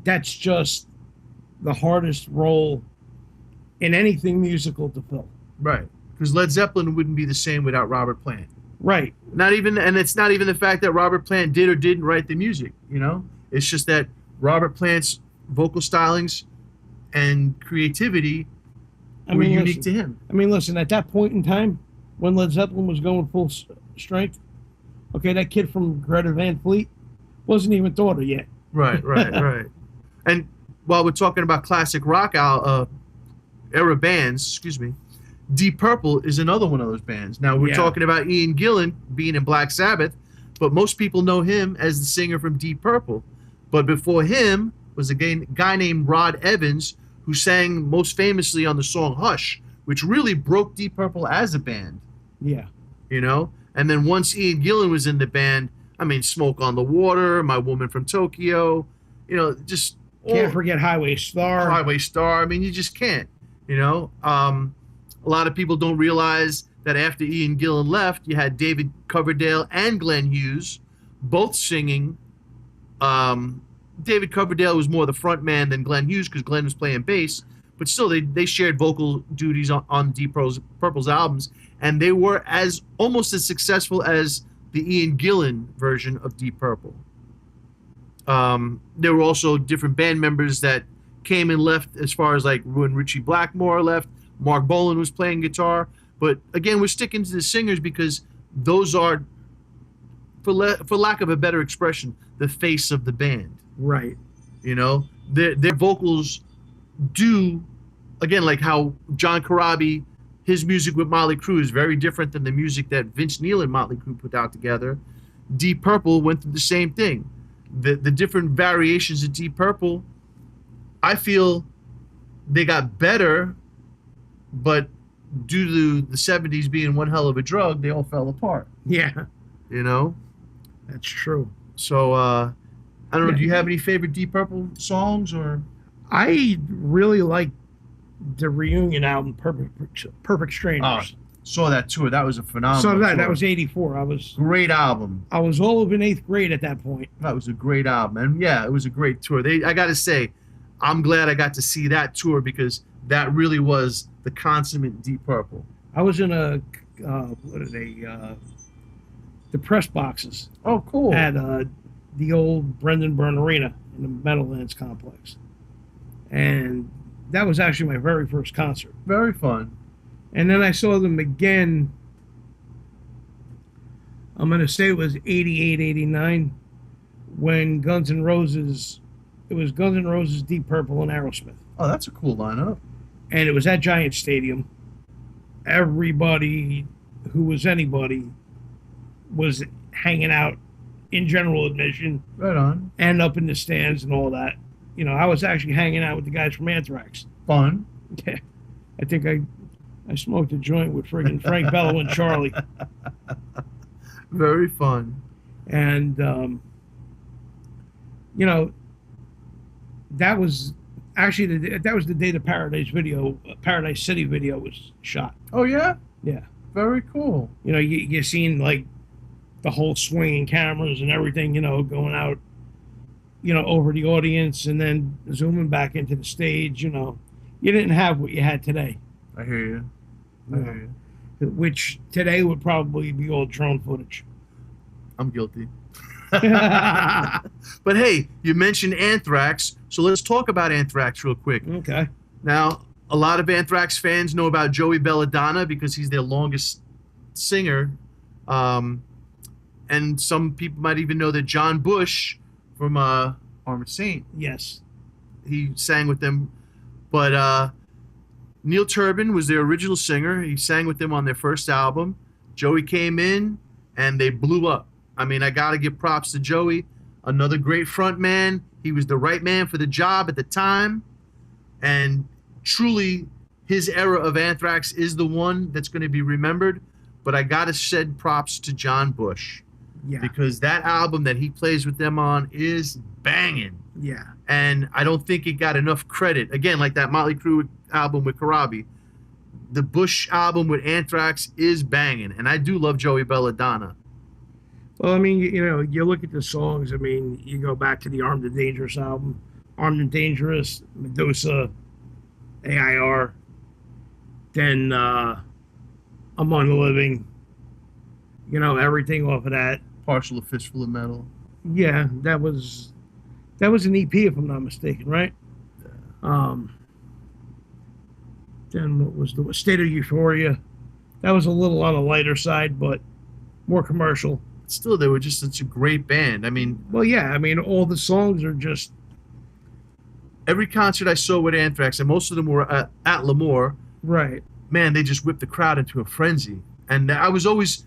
that's just the hardest role in anything musical to fill. Right. Because Led Zeppelin wouldn't be the same without Robert Plant. Right. And it's not even the fact that Robert Plant did or didn't write the music, you know? It's just that Robert Plant's vocal stylings and creativity were unique to him. I mean, listen, at that point in time, when Led Zeppelin was going full strength, okay, that kid from Greta Van Fleet wasn't even thought of yet. Right. And while we're talking about classic rock era bands, Deep Purple is another one of those bands. Now, we're talking about Ian Gillan being in Black Sabbath, but most people know him as the singer from Deep Purple. But before him was a guy named Rod Evans, who sang most famously on the song Hush, which really broke Deep Purple as a band. Yeah. You know? And then once Ian Gillan was in the band, I mean, Smoke on the Water, My Woman from Tokyo, you know, just... Can't forget Highway Star. Highway Star. I mean, you just can't, you know? A lot of people don't realize that after Ian Gillan left, you had David Coverdale and Glenn Hughes both singing. David Coverdale was more the front man than Glenn Hughes because Glenn was playing bass, but still they shared vocal duties on Deep Purple's albums, and they were almost as successful as the Ian Gillan version of Deep Purple. There were also different band members that came and left, as far as like when Richie Blackmore left, Mark Bolan was playing guitar. But again, we're sticking to the singers because those are, for lack of a better expression, the face of the band. Right. You know, their vocals do, again, like how John Corabi, his music with Motley Crue is very different than the music that Vince Neil and Motley Crue put out together. Deep Purple went through the same thing. The different variations of Deep Purple, I feel they got better, but due to the 70s being one hell of a drug, they all fell apart. Yeah. You know? That's true. So, I don't know, do you have any favorite Deep Purple songs? Or I really like the reunion album, Perfect Strangers. Saw that tour. That was a phenomenal So that tour. was 84. Great album. I was all of in 8th grade at that point. That was a great album. And yeah, it was a great tour. I got to say, I'm glad I got to see that tour because that really was the consummate Deep Purple. I was in the press boxes Oh, cool. at the old Brendan Byrne Arena. in the Meadowlands complex. And that was actually my very first concert. Very fun. And then I saw them again, I'm going to say it was 88, 89, when Guns N' Roses, it was Guns N' Roses, Deep Purple, and Aerosmith. Oh, that's a cool lineup. And it was at Giant Stadium. Everybody who was anybody was hanging out in general admission. Right on. And up in the stands and all that. You know, I was actually hanging out with the guys from Anthrax. Fun. Yeah. I think I smoked a joint with friggin' Frank Bello and Charlie. Very fun. And, you know, that was actually that was the day the Paradise City video was shot. Oh, yeah? Yeah. Very cool. You know, you seen like the whole swinging cameras and everything, you know, going out, you know, over the audience and then zooming back into the stage, you know. You didn't have what you had today. I hear you. I hear you. Which today would probably be all drone footage. I'm guilty. But hey, you mentioned Anthrax, so let's talk about Anthrax real quick. Okay. Now, a lot of Anthrax fans know about Joey Belladonna because he's their longest singer. And some people might even know that John Bush from Armored Saint, Yes. he sang with them. But Neil Turbin was their original singer. He sang with them on their first album. Joey came in, and they blew up. I mean, I got to give props to Joey. Another great front man. He was the right man for the job at the time. And truly, his era of Anthrax is the one that's going to be remembered. But I got to shed props to John Bush. Yeah. Because that album that he plays with them on is banging. Yeah. And I don't think it got enough credit. Again, like that Motley Crue album with Karabi. The Bush album with Anthrax is banging. And I do love Joey Belladonna. Well, I mean, you know, you look at the songs. I mean, you go back to the Armed and Dangerous album. Armed and Dangerous, Medusa, AIR. Then Among the Living. You know, everything off of that. Partial A Fistful of Metal. Yeah, that was an EP, if I'm not mistaken, right? Then what was the State of Euphoria? That was a little on the lighter side, but more commercial. Still, they were just such a great band. I mean, well, yeah, I mean, all the songs are just every concert I saw with Anthrax, and most of them were at Lemoore. Right. Man, they just whipped the crowd into a frenzy, and I was always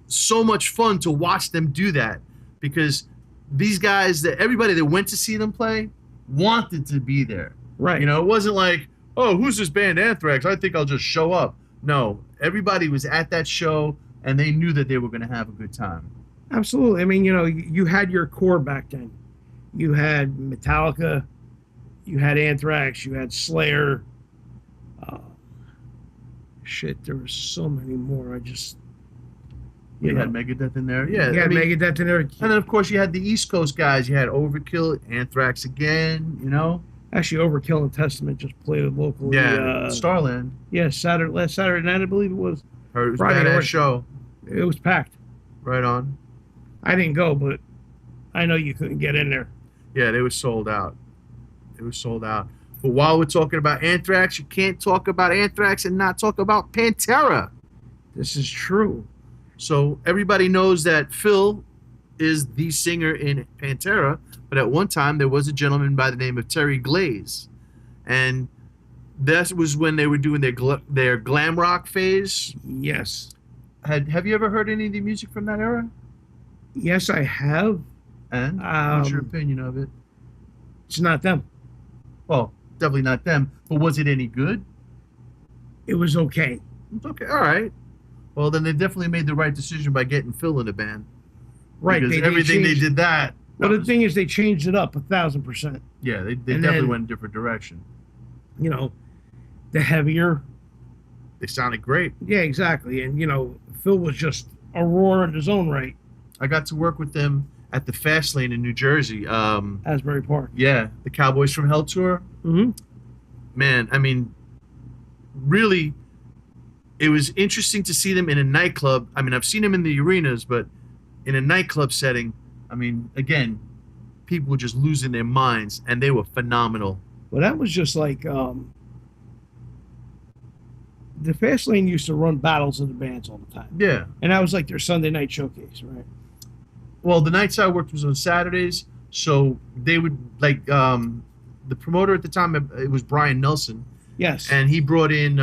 so much fun to watch them do that because these guys, that everybody that went to see them play, wanted to be there. Right. You know, it wasn't like, oh, who's this band Anthrax? I think I'll just show up. No, everybody was at that show, and they knew that they were going to have a good time. Absolutely. I mean, you know, you had your core back then. You had Metallica, you had Anthrax, you had Slayer. There were so many more. You had Megadeth in there. Yeah, you had Megadeth in there. And then, of course, you had the East Coast guys. You had Overkill, Anthrax again, you know? Actually, Overkill and Testament just played locally. Yeah, Starland. Yeah, last Saturday night, I believe it was. Heard it was a badass show. It was packed. Right on. I didn't go, but I know you couldn't get in there. Yeah, they were sold out. It was sold out. But while we're talking about Anthrax, you can't talk about Anthrax and not talk about Pantera. This is true. So everybody knows that Phil is the singer in Pantera, but at one time there was a gentleman by the name of Terry Glaze. And that was when they were doing their glam rock phase. Yes. Have you ever heard any of the music from that era? Yes, I have. And what's your opinion of it? It's not them. Well, definitely not them. But was it any good? It was okay. It's okay. All right. Well, then they definitely made the right decision by getting Phil in the band. Right. Because everything they did that. Well, the thing is, they changed it up 1,000%. Yeah, they definitely went in a different direction. You know, the heavier. They sounded great. Yeah, exactly. And, you know, Phil was just a roar in his own right. I got to work with them at the Fast Lane in New Jersey. Asbury Park. Yeah, the Cowboys from Hell tour. Mm-hmm. Man, I mean, really, it was interesting to see them in a nightclub. I mean, I've seen them in the arenas, but in a nightclub setting, I mean, again, people were just losing their minds, and they were phenomenal. Well, that was just like the Fast Lane used to run battles of the bands all the time. Yeah. And that was like their Sunday night showcase, right? Well, the nights I worked was on Saturdays, so they would like the promoter at the time. It was Brian Nelson. Yes. And he brought in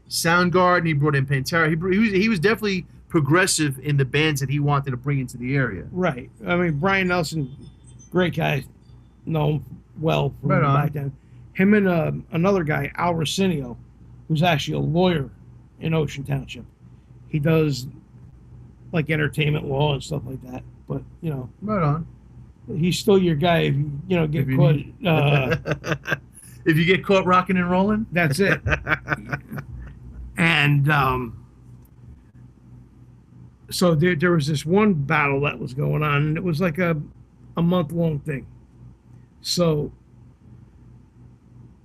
Soundgarden. He brought in Pantera. He was definitely progressive in the bands that he wanted to bring into the area. Right. I mean, Brian Nelson, great guy, known well from Right on. back then. Him and another guy, Al Rocinio, who's actually a lawyer in Ocean Township. He does like entertainment law and stuff like that. But you know, Right on. he's still your guy if you get If you caught. If you get caught rocking and rolling, That's it. And so there was this one battle that was going on, and it was like a month-long thing. So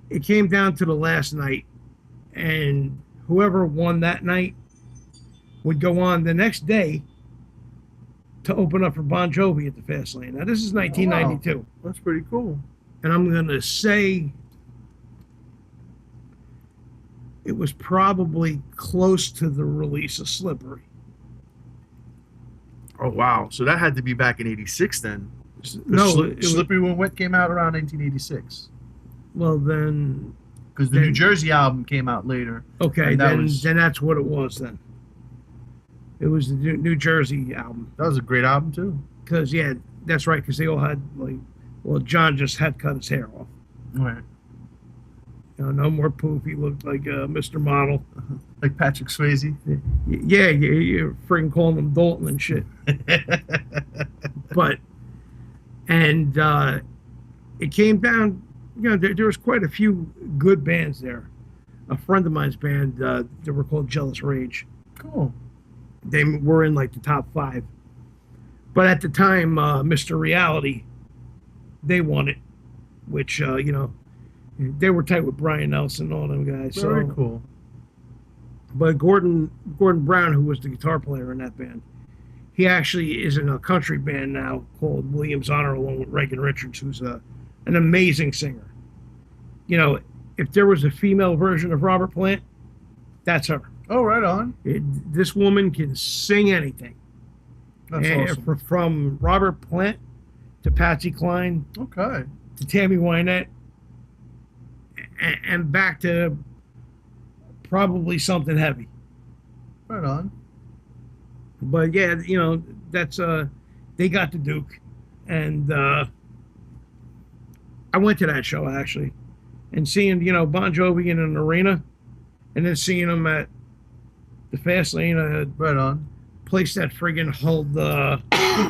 it came down to the last night, and whoever won that night would go on the next day to open up for Bon Jovi at the Fast Lane. Now, this is 1992. Wow. That's pretty cool. And I'm going to say it was probably close to the release of Slippery. Oh, wow. So that had to be back in 86 then. No, it was, Slippery When Wet came out around 1986. well then, Because the New Jersey album came out later. okay, And then that's what it was then. It was the New Jersey album. That was a great album, too. Because, yeah, that's right, because they all had, like, well, John just had cut his hair off. Right. You know, no more poof. He looked like Mr. Model. Like Patrick Swayze. Yeah, you're freaking calling him Dalton and shit. But, and it came down, you know, there was quite a few good bands there. A friend of mine's band, they were called Jealous Rage. Cool. They were in like the top 5. But at the time, Mr. Reality, they won it, which, you know, they were tight with Brian Nelson and all them guys. Very so cool. But Gordon Brown, who was the guitar player in that band, he actually is in a country band now called Williams Honor, along with Reagan Richards, who's an amazing singer. You know, if there was a female version of Robert Plant, that's her. Oh, right on. This woman can sing anything. That's awesome. From Robert Plant to Patsy Cline Okay. to Tammy Wynette and back to probably something heavy. Right on. But yeah, you know, that's they got the Duke, and I went to that show actually, and seeing, you know, Bon Jovi in an arena, and then seeing them at the Fast Lane, Right on. place that friggin' held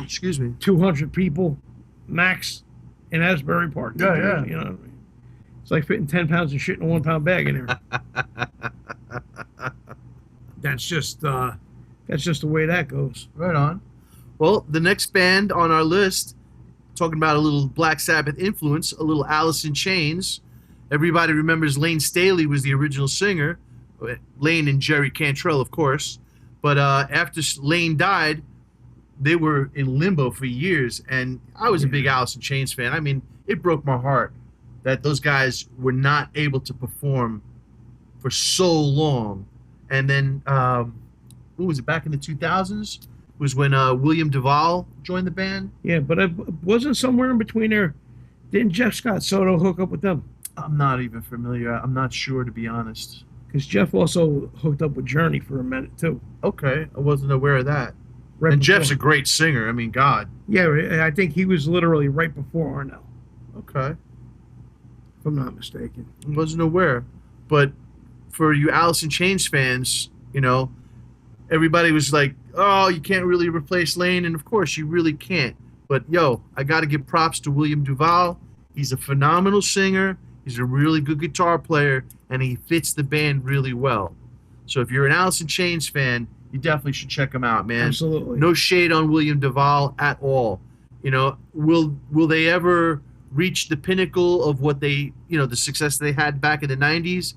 Excuse me. 200 people max in Asbury Park. New Yeah, Jersey, yeah. You know what I mean? It's like fitting 10 pounds of shit in a 1 pound bag in there. That's just the way that goes. Right on. Well, the next band on our list, talking about a little Black Sabbath influence, a little Alice in Chains. Everybody remembers Lane Staley was the original singer. Lane and Jerry Cantrell, of course. But after Lane died, they were in limbo for years. And I was a big Alice in Chains fan. I mean, it broke my heart that those guys were not able to perform for so long. And then, what was it, back in the 2000s? Was when William Duvall joined the band. Yeah, but it wasn't somewhere in between there. Didn't Jeff Scott Soto hook up with them? I'm not even familiar. I'm not sure, to be honest. Because Jeff also hooked up with Journey for a minute, too. Okay, I wasn't aware of that. Right And before. Jeff's a great singer. I mean, God. Yeah, I think he was literally right before Arnell, Okay, if I'm not mistaken. I wasn't aware. But for you Alice in Chains fans, you know, everybody was like, oh, you can't really replace Lane. And of course, you really can't. But yo, I got to give props to William Duvall. He's a phenomenal singer. He's a really good guitar player, and he fits the band really well. So if you're an Alice in Chains fan, you definitely should check him out, man. Absolutely. No shade on William Duvall at all. You know, will they ever reach the pinnacle of what they, you know, the success they had back in the 90s?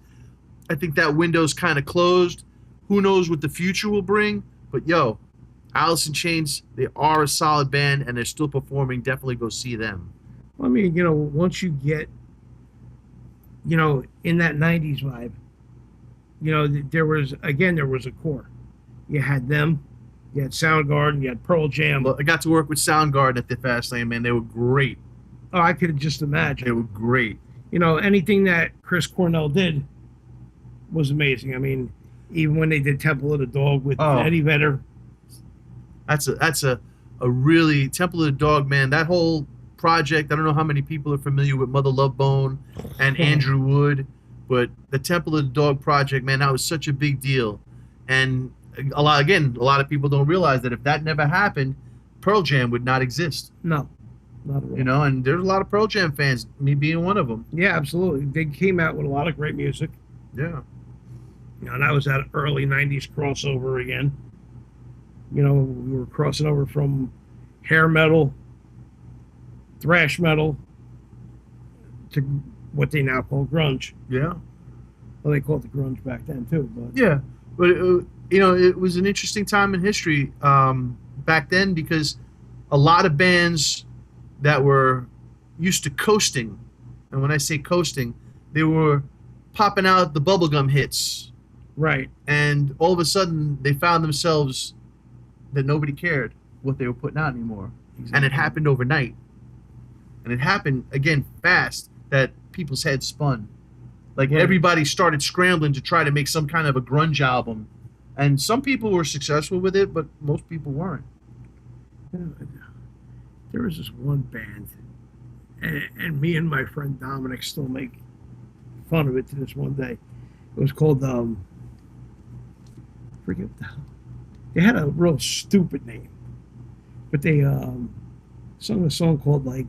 I think that window's kind of closed. Who knows what the future will bring? But yo, Alice in Chains, they are a solid band and they're still performing. Definitely go see them. I mean, once you get, in that 90s vibe, there was a core. You had them, you had Soundgarden, you had Pearl Jam. Look, I got to work with Soundgarden at the Fastlane, man. They were great. Oh, I could just imagine. They were great. Anything that Chris Cornell did was amazing. I mean, even when they did Temple of the Dog with Eddie Vedder. That's a really Temple of the Dog, man. That whole project, I don't know how many people are familiar with Mother Love Bone and Andrew Wood, but the Temple of the Dog project, man, that was such a big deal. And a lot of people don't realize that if that never happened, Pearl Jam would not exist. No, not at all. And there's a lot of Pearl Jam fans, me being one of them. Yeah, absolutely. They came out with a lot of great music. Yeah. And that was that early 90s crossover again. We were crossing over from hair metal, thrash metal, to what they now call grunge. Yeah. Well, they called it grunge back then too. But yeah, but it was an interesting time in history back then, because a lot of bands that were used to coasting, and when I say coasting, they were popping out the bubblegum hits. Right. And all of a sudden, they found themselves that nobody cared what they were putting out anymore. Exactly. And it happened overnight. And it happened, again, fast, that people's heads spun. Like, everybody started scrambling to try to make some kind of a grunge album. And some people were successful with it, but most people weren't. There was this one band, and me and my friend Dominic still make fun of it to this one day. It was called, forget what the hell. They had a real stupid name, but they sung a song called, like,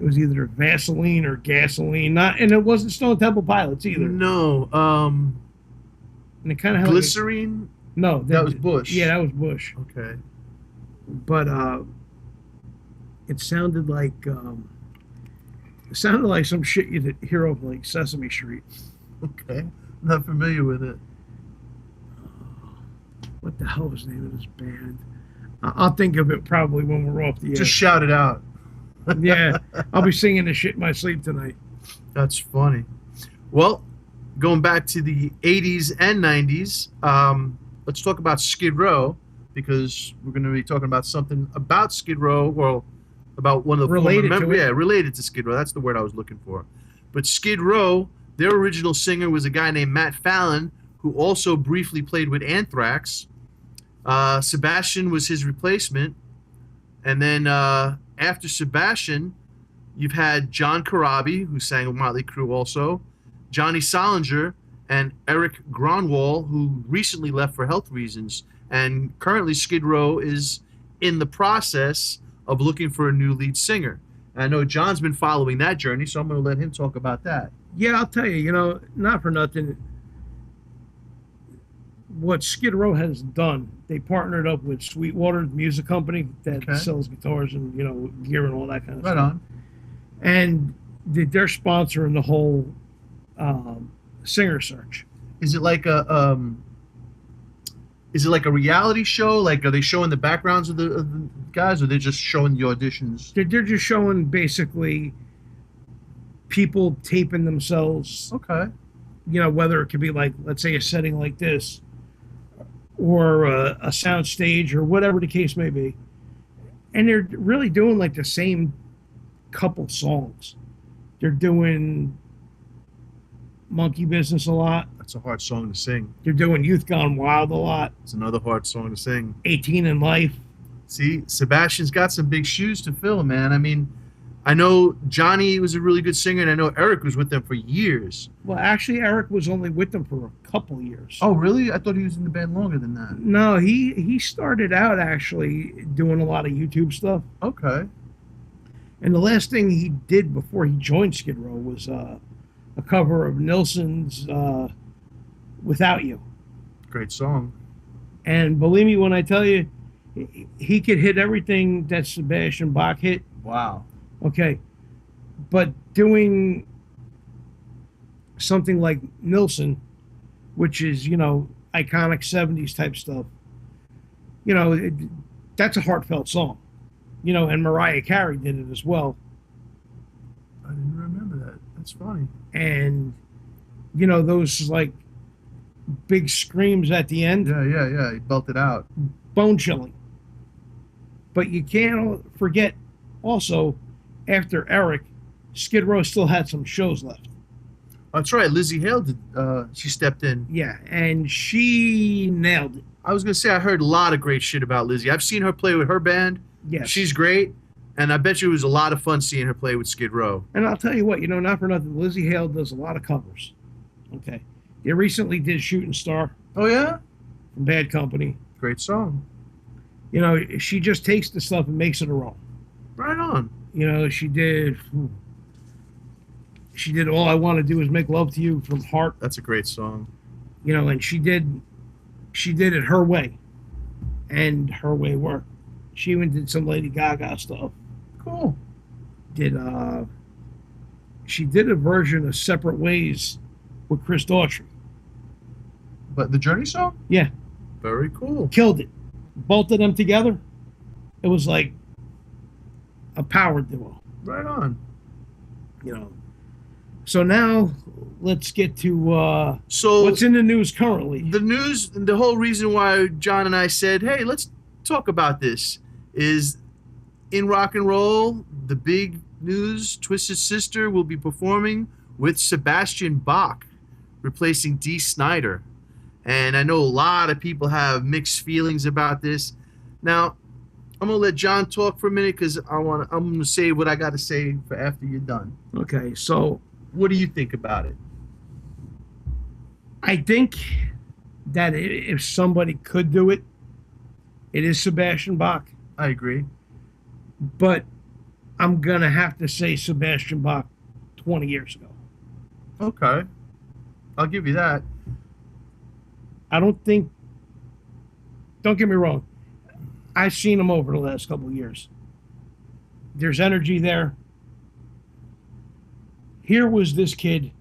it was either Vaseline or Gasoline, and it wasn't Stone Temple Pilots either. No, and it kind of Glycerine. No, that was Bush. Yeah, that was Bush. Okay, but it sounded like some shit you'd hear of like Sesame Street. Okay, I'm not familiar with it. What the hell was the name of this band? I'll think of it probably when we're off the air. Just shout it out. Yeah, I'll be singing this shit in my sleep tonight. That's funny. Well, going back to the 80s and 90s, let's talk about Skid Row, because we're going to be talking about something about Skid Row, well, about one of the related to it. Yeah, related to Skid Row. That's the word I was looking for. But Skid Row, their original singer was a guy named Matt Fallon, who also briefly played with Anthrax. Sebastian was his replacement. And then after Sebastian, you've had John Corabi, who sang with Motley Crue also, Johnny Solinger, and Eric Gronwall, who recently left for health reasons. And currently Skid Row is in the process of looking for a new lead singer. And I know John's been following that journey, so I'm going to let him talk about that. Yeah, I'll tell you, not for nothing, what Skid Row has done, they partnered up with Sweetwater, the music company that sells guitars and, gear and all that kind of stuff. Right on. And they're sponsoring the whole singer search. Is it like a reality show? Like, are they showing the backgrounds of the guys, or they're just showing the auditions? They're just showing basically people taping themselves. Okay. Whether it could be like, let's say, a setting like this, or a sound stage, or whatever the case may be. And they're really doing like the same couple songs. They're doing Monkey Business a lot. That's a hard song to sing. They're doing Youth Gone Wild a lot. It's another hard song to sing. 18 in Life. See, Sebastian's got some big shoes to fill, man. I mean, I know Johnny was a really good singer, and I know Eric was with them for years. Well, actually, Eric was only with them for a couple years. Oh, really? I thought he was in the band longer than that. No, he started out actually doing a lot of YouTube stuff. Okay. And the last thing he did before he joined Skid Row was a cover of Nilsson's Without You. Great song. And believe me when I tell you, he could hit everything that Sebastian Bach hit. Wow. Okay. But doing something like Nilsson, which is, iconic 70s type stuff, you know, that's a heartfelt song. You know, and Mariah Carey did it as well. I didn't remember that. That's funny. And, you know, those like big screams at the end. Yeah. He belted out. Bone chilling. But you can't forget also, after Eric, Skid Row still had some shows left. That's right. Lizzie Hale did. She stepped in. Yeah, and she nailed it. I was gonna say I heard a lot of great shit about Lizzie. I've seen her play with her band. Yes. She's great, and I bet you it was a lot of fun seeing her play with Skid Row. And I'll tell you what, you know, not for nothing, Lizzie Hale does a lot of covers. Okay. They recently did Shooting Star Oh yeah, from Bad Company. great song. You know, she just takes the stuff and makes it her own. Right on. You know, she did All I Want to Do Is Make Love to You from Heart. That's a great song. You know, and she did it her way. And her way worked. She even did some Lady Gaga stuff. Cool. She did a version of Separate Ways with Chris Daughtry. But the Journey song? Yeah. Very cool. Killed it. Both of them together. It was like a power duo. Right on. You know. So now let's get to So what's in the news currently. the news, the whole reason why John and I said, hey, let's talk about this is in rock and roll, the big news, Twisted Sister will be performing with Sebastian Bach, replacing Dee Snider. And I know a lot of people have mixed feelings about this. Now, I'm going to let John talk for a minute because I'm going to say what I got to say for after you're done. Okay, so What do you think about it? I think that if somebody could do it, it is Sebastian Bach. I agree. But I'm going to have to say Sebastian Bach 20 years ago. Okay. I'll give you that. Don't get me wrong, I've seen him over the last couple of years. There's energy there. Here was this kid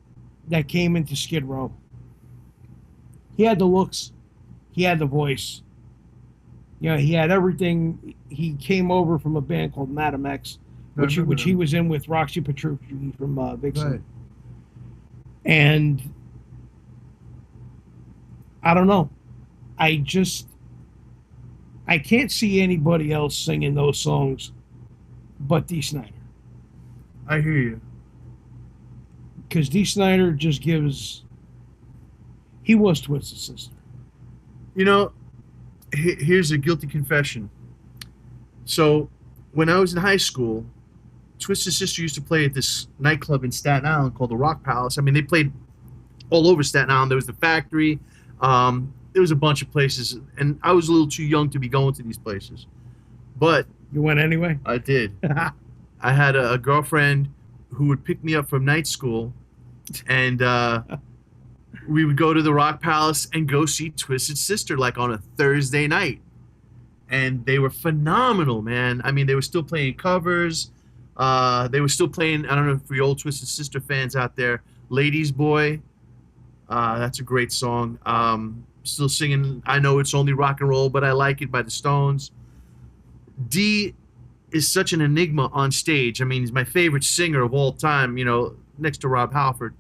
that came into Skid Row. He had the looks. He had the voice. You know, he had everything. He came over from a band called Madam X, which he was in with Roxy Petrucci from Vixen. Right. And I don't know. I can't see anybody else singing those songs but Dee Snider. I hear you. Because Dee Snider just gives... He was Twisted Sister. You know, here's a guilty confession. So, when I was in high school, Twisted Sister used to play at this nightclub in Staten Island called the Rock Palace. I mean, they played all over Staten Island. There was the Factory. There was a bunch of places, and I was a little too young to be going to these places. But You went anyway? I did. I had a girlfriend who would pick me up from night school, and we would go to the Rock Palace and go see Twisted Sister like on a Thursday night. And they were phenomenal, man. I mean, they were still playing covers. They were still playing, I don't know if you old Twisted Sister fans out there, Ladies Boy. That's a great song. Still singing I Know It's Only Rock and Roll, But I Like It by the Stones. Dee is such an enigma on stage. I mean, he's my favorite singer of all time, you know, next to Rob Halford.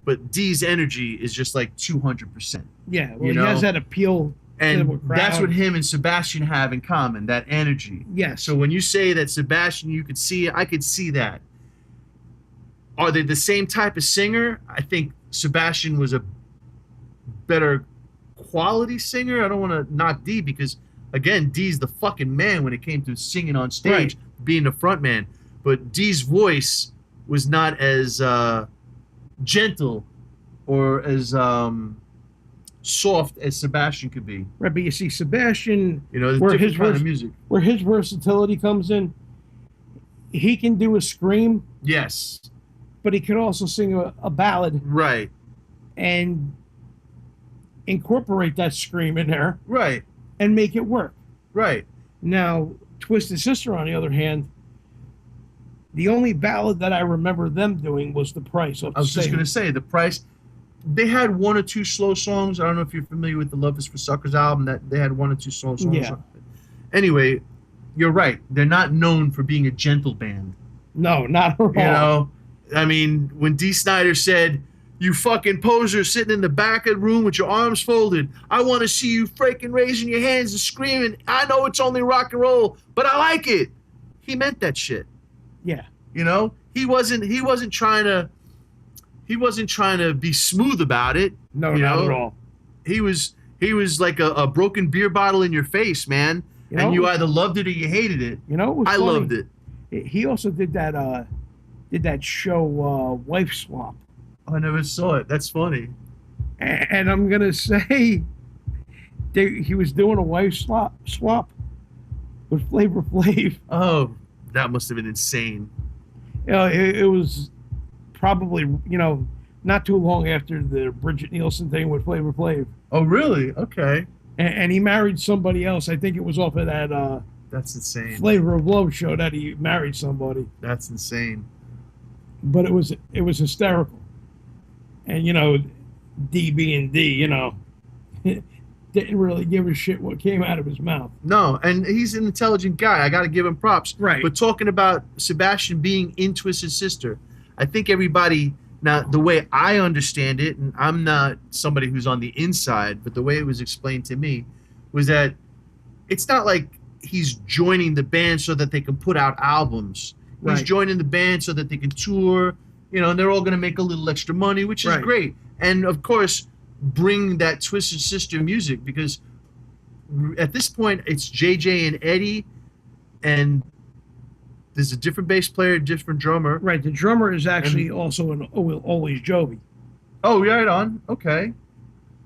But Dee's energy is just like 200%. Yeah, well, You he know? has that appeal to And the crowd. that's what him and Sebastian have in common, that energy. Yes. So when you say that Sebastian, you could see it, I could see that. Are they the same type of singer? I think Sebastian was a better quality singer. I don't want to knock Dee because, again, Dee's the fucking man when it came to singing on stage, Right. being the front man. But Dee's voice was not as gentle or as soft as Sebastian could be. Right, but you see, Sebastian, You know, there's Where different his kind voice- of music. where his versatility comes in, he can do a scream, Yes, but he could also sing a ballad right, and incorporate that scream in there right, and make it work. right. Now, Twisted Sister, on the other hand, the only ballad that I remember them doing was The Price. I was just going to say, The Price, they had one or two slow songs. I don't know if you're familiar with the Love is for Suckers album, that they had one or two slow songs. Yeah. Anyway, you're right. They're not known for being a gentle band. No, not at all. You know, I mean, when Dee Snider said, "You fucking poser sitting in the back of the room with your arms folded, I want to see you freaking raising your hands and screaming. I know it's only rock and roll, but I like it." He meant that shit. Yeah. You know, he wasn't trying to be smooth about it. No, you not know? at all. He was like a broken beer bottle in your face, man. You know, and you either loved it or you hated it. You know, it was I funny. loved it. He also did that show Wife Swap. I never saw it. That's funny. And I'm gonna say he was doing a wife swap with Flavor Flav. Oh, that must have been insane. You know, it was probably, you know, not too long after the Bridget Nielsen thing with Flavor Flav. Oh, really? Okay. And he married somebody else. I think it was off of that that's insane. Flavor of Love show that he married somebody. That's insane. But it was hysterical. And, you know, D being D, you know, didn't really give a shit what came out of his mouth. No, and he's an intelligent guy. I got to give him props. Right. But talking about Sebastian being in Twisted Sister, I think everybody, now the way I understand it, and I'm not somebody who's on the inside, but the way it was explained to me was that it's not like he's joining the band so that they can put out albums. He's joining the band so that they can tour, you know, and they're all going to make a little extra money, which is great. And of course, bring that Twisted Sister music, because at this point it's JJ and Eddie, and there's a different bass player, different drummer. Right. The drummer is actually also an Always Jovi. Oh, right on. Okay.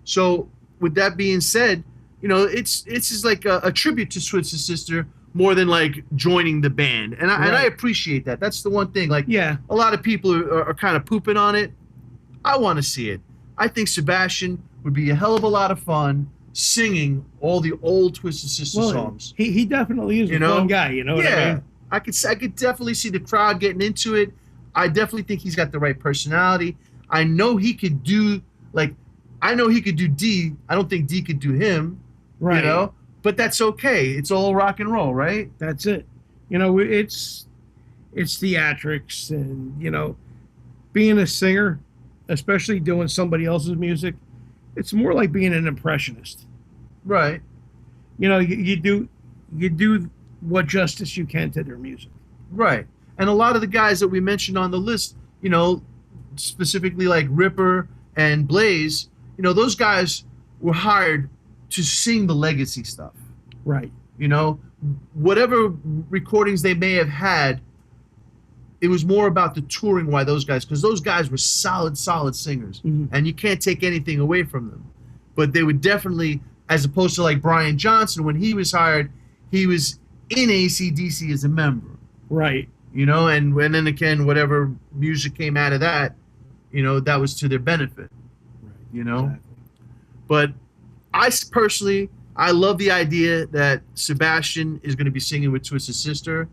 So with that being said, you know, it's just like a tribute to Twisted Sister more than like joining the band. And I appreciate that. That's the one thing. Like, yeah, a lot of people are kind of pooping on it. I want to see it. I think Sebastian would be a hell of a lot of fun singing all the old Twisted Sister songs. He definitely is a fun guy, you know what I mean? I could definitely see the crowd getting into it. I definitely think he's got the right personality. I know he could do D. I don't think D could do him. Right. You know? But that's okay. It's all rock and roll, right? That's it. You know, it's theatrics, and, you know, being a singer, especially doing somebody else's music, it's more like being an impressionist. Right. You know, you do what justice you can to their music. Right. And a lot of the guys that we mentioned on the list, you know, specifically like Ripper and Blaze, you know, those guys were hired to sing the legacy stuff. Right. You know, whatever recordings they may have had, it was more about the touring why those guys, because those guys were solid singers. Mm-hmm. And you can't take anything away from them. But they would definitely, as opposed to like Brian Johnson, when he was hired, he was in AC/DC as a member. Right. You know, and then again, whatever music came out of that, you know, that was to their benefit. Right. You know? Exactly. But I love the idea that Sebastian is going to be singing with Twisted Sister.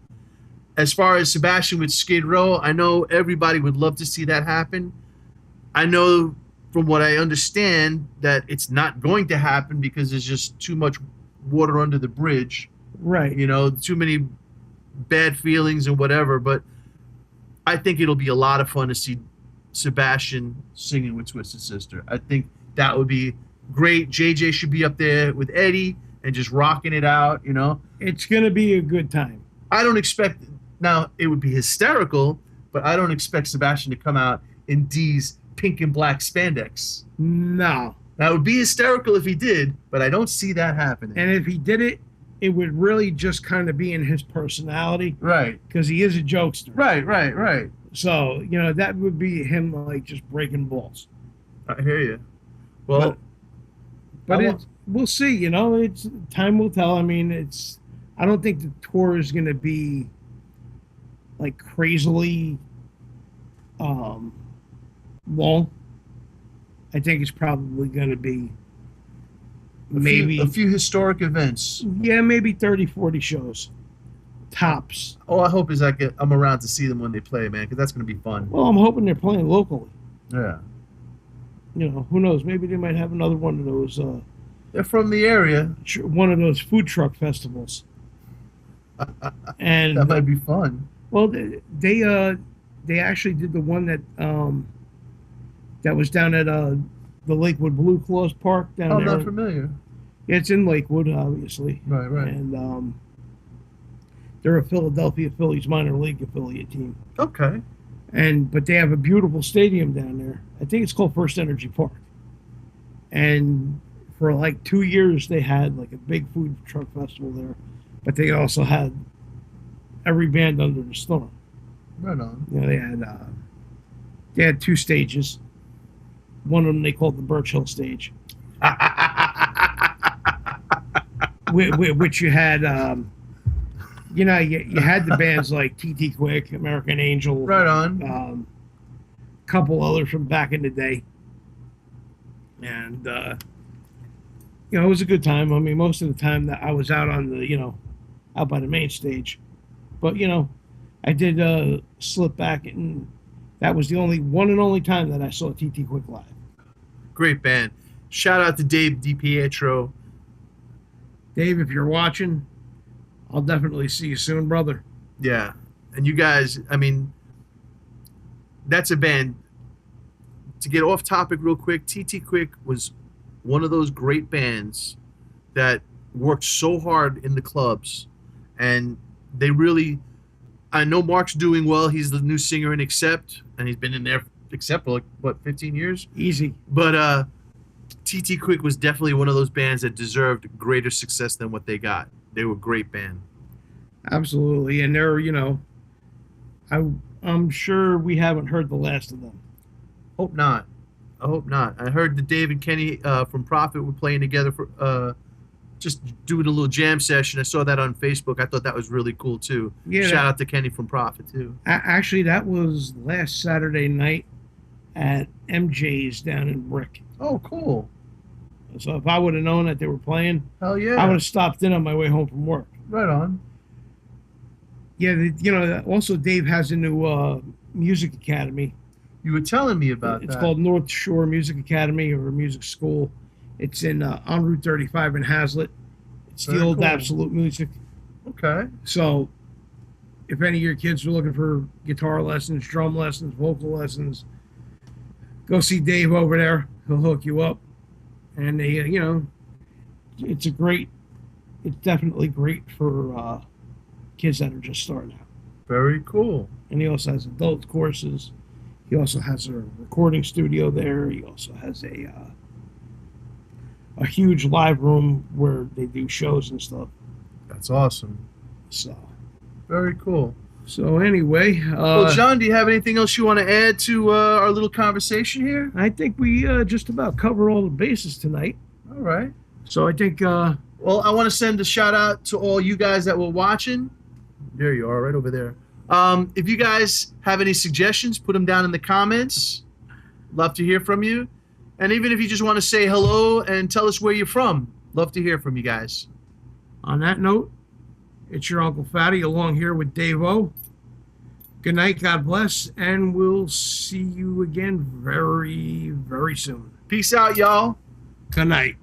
As far as Sebastian with Skid Row, I know everybody would love to see that happen. I know from what I understand that it's not going to happen because there's just too much water under the bridge. Right. You know, too many bad feelings and whatever. But I think it'll be a lot of fun to see Sebastian singing with Twisted Sister. I think that would be great. JJ should be up there with Eddie and just rocking it out, you know. It's going to be a good time. I don't expect, now it would be hysterical, but I don't expect Sebastian to come out in D's pink and black spandex. No. That would be hysterical if he did, but I don't see that happening. And if he did it, it would really just kind of be in his personality. Right. Because he is a jokester. Right. So, you know, that would be him like just breaking balls. I hear you. Well, but we'll see, you know, time will tell. I mean, I don't think the tour is going to be like crazily long. I think it's probably going to be a few historic events. Yeah, maybe 30, 40 shows. Tops. All I hope is I'm around to see them when they play, man, because that's going to be fun. Well, I'm hoping they're playing locally. Yeah. You know, who knows? Maybe they might have another one of those. They're from the area. One of those food truck festivals. And That might be fun. well, they actually did the one that was down at the Lakewood Blue Claws Park down I'm there. not familiar. Yeah, it's in Lakewood, obviously. Right, right. And they're a Philadelphia Phillies minor league affiliate team. Okay. But they have a beautiful stadium down there. I think it's called First Energy Park. And for like 2 years, they had like a big food truck festival there, but they also had every band under the storm. Right on. You know, they had 2 stages. One of them they called the Birch Hill stage, which you had, you had the bands like TT Quick, American Angel, Right on. couple others from back in the day, and it was a good time. I mean, most of the time that I was out on the, out by the main stage, but I did slip back, and that was the one and only time that I saw TT Quick live. Great band. Shout out to Dave DiPietro. Dave, if you're watching, I'll definitely see you soon, brother. Yeah. And you guys, I mean, that's a band. To get off topic real quick, TT Quick was one of those great bands that worked so hard in the clubs. And they really, I know Mark's doing well. He's the new singer in Accept, and he's been in there Accept for 15 years? Easy. But TT Quick was definitely one of those bands that deserved greater success than what they got. They were a great band. Absolutely. And they're, I'm sure we haven't heard the last of them. Hope not. I hope not. I heard that Dave and Kenny from Prophet were playing together for just doing a little jam session. I saw that on Facebook. I thought that was really cool too. Yeah. Shout out to Kenny from Prophet too. Actually, that was last Saturday night at MJ's down in Brick. Oh, cool. So if I would have known that they were playing, Hell yeah. I would have stopped in on my way home from work. Right on. Yeah, also Dave has a new music academy. You were telling me about It's that. called North Shore Music Academy or Music School. It's in on Route 35 in Hazlitt. It's Very the old cool. Absolute Music. Okay. So if any of your kids are looking for guitar lessons, drum lessons, vocal lessons, go see Dave over there. He'll hook you up. And it's definitely great for kids that are just starting out. Very cool. And he also has adult courses. He also has a recording studio there. He also has a huge live room where they do shows and stuff. That's awesome. So Very cool. So anyway, Well, John, do you have anything else you want to add to our little conversation here? I think we just about cover all the bases tonight. All right. So I think Well, I want to send a shout out to all you guys that were watching. There you are, right over there. If you guys have any suggestions, put them down in the comments. Love to hear from you. And even if you just want to say hello and tell us where you're from, love to hear from you guys. on that note, it's your Uncle Fatty along here with Dave O. Good night, God bless, and we'll see you again very, very soon. Peace out, y'all. Good night.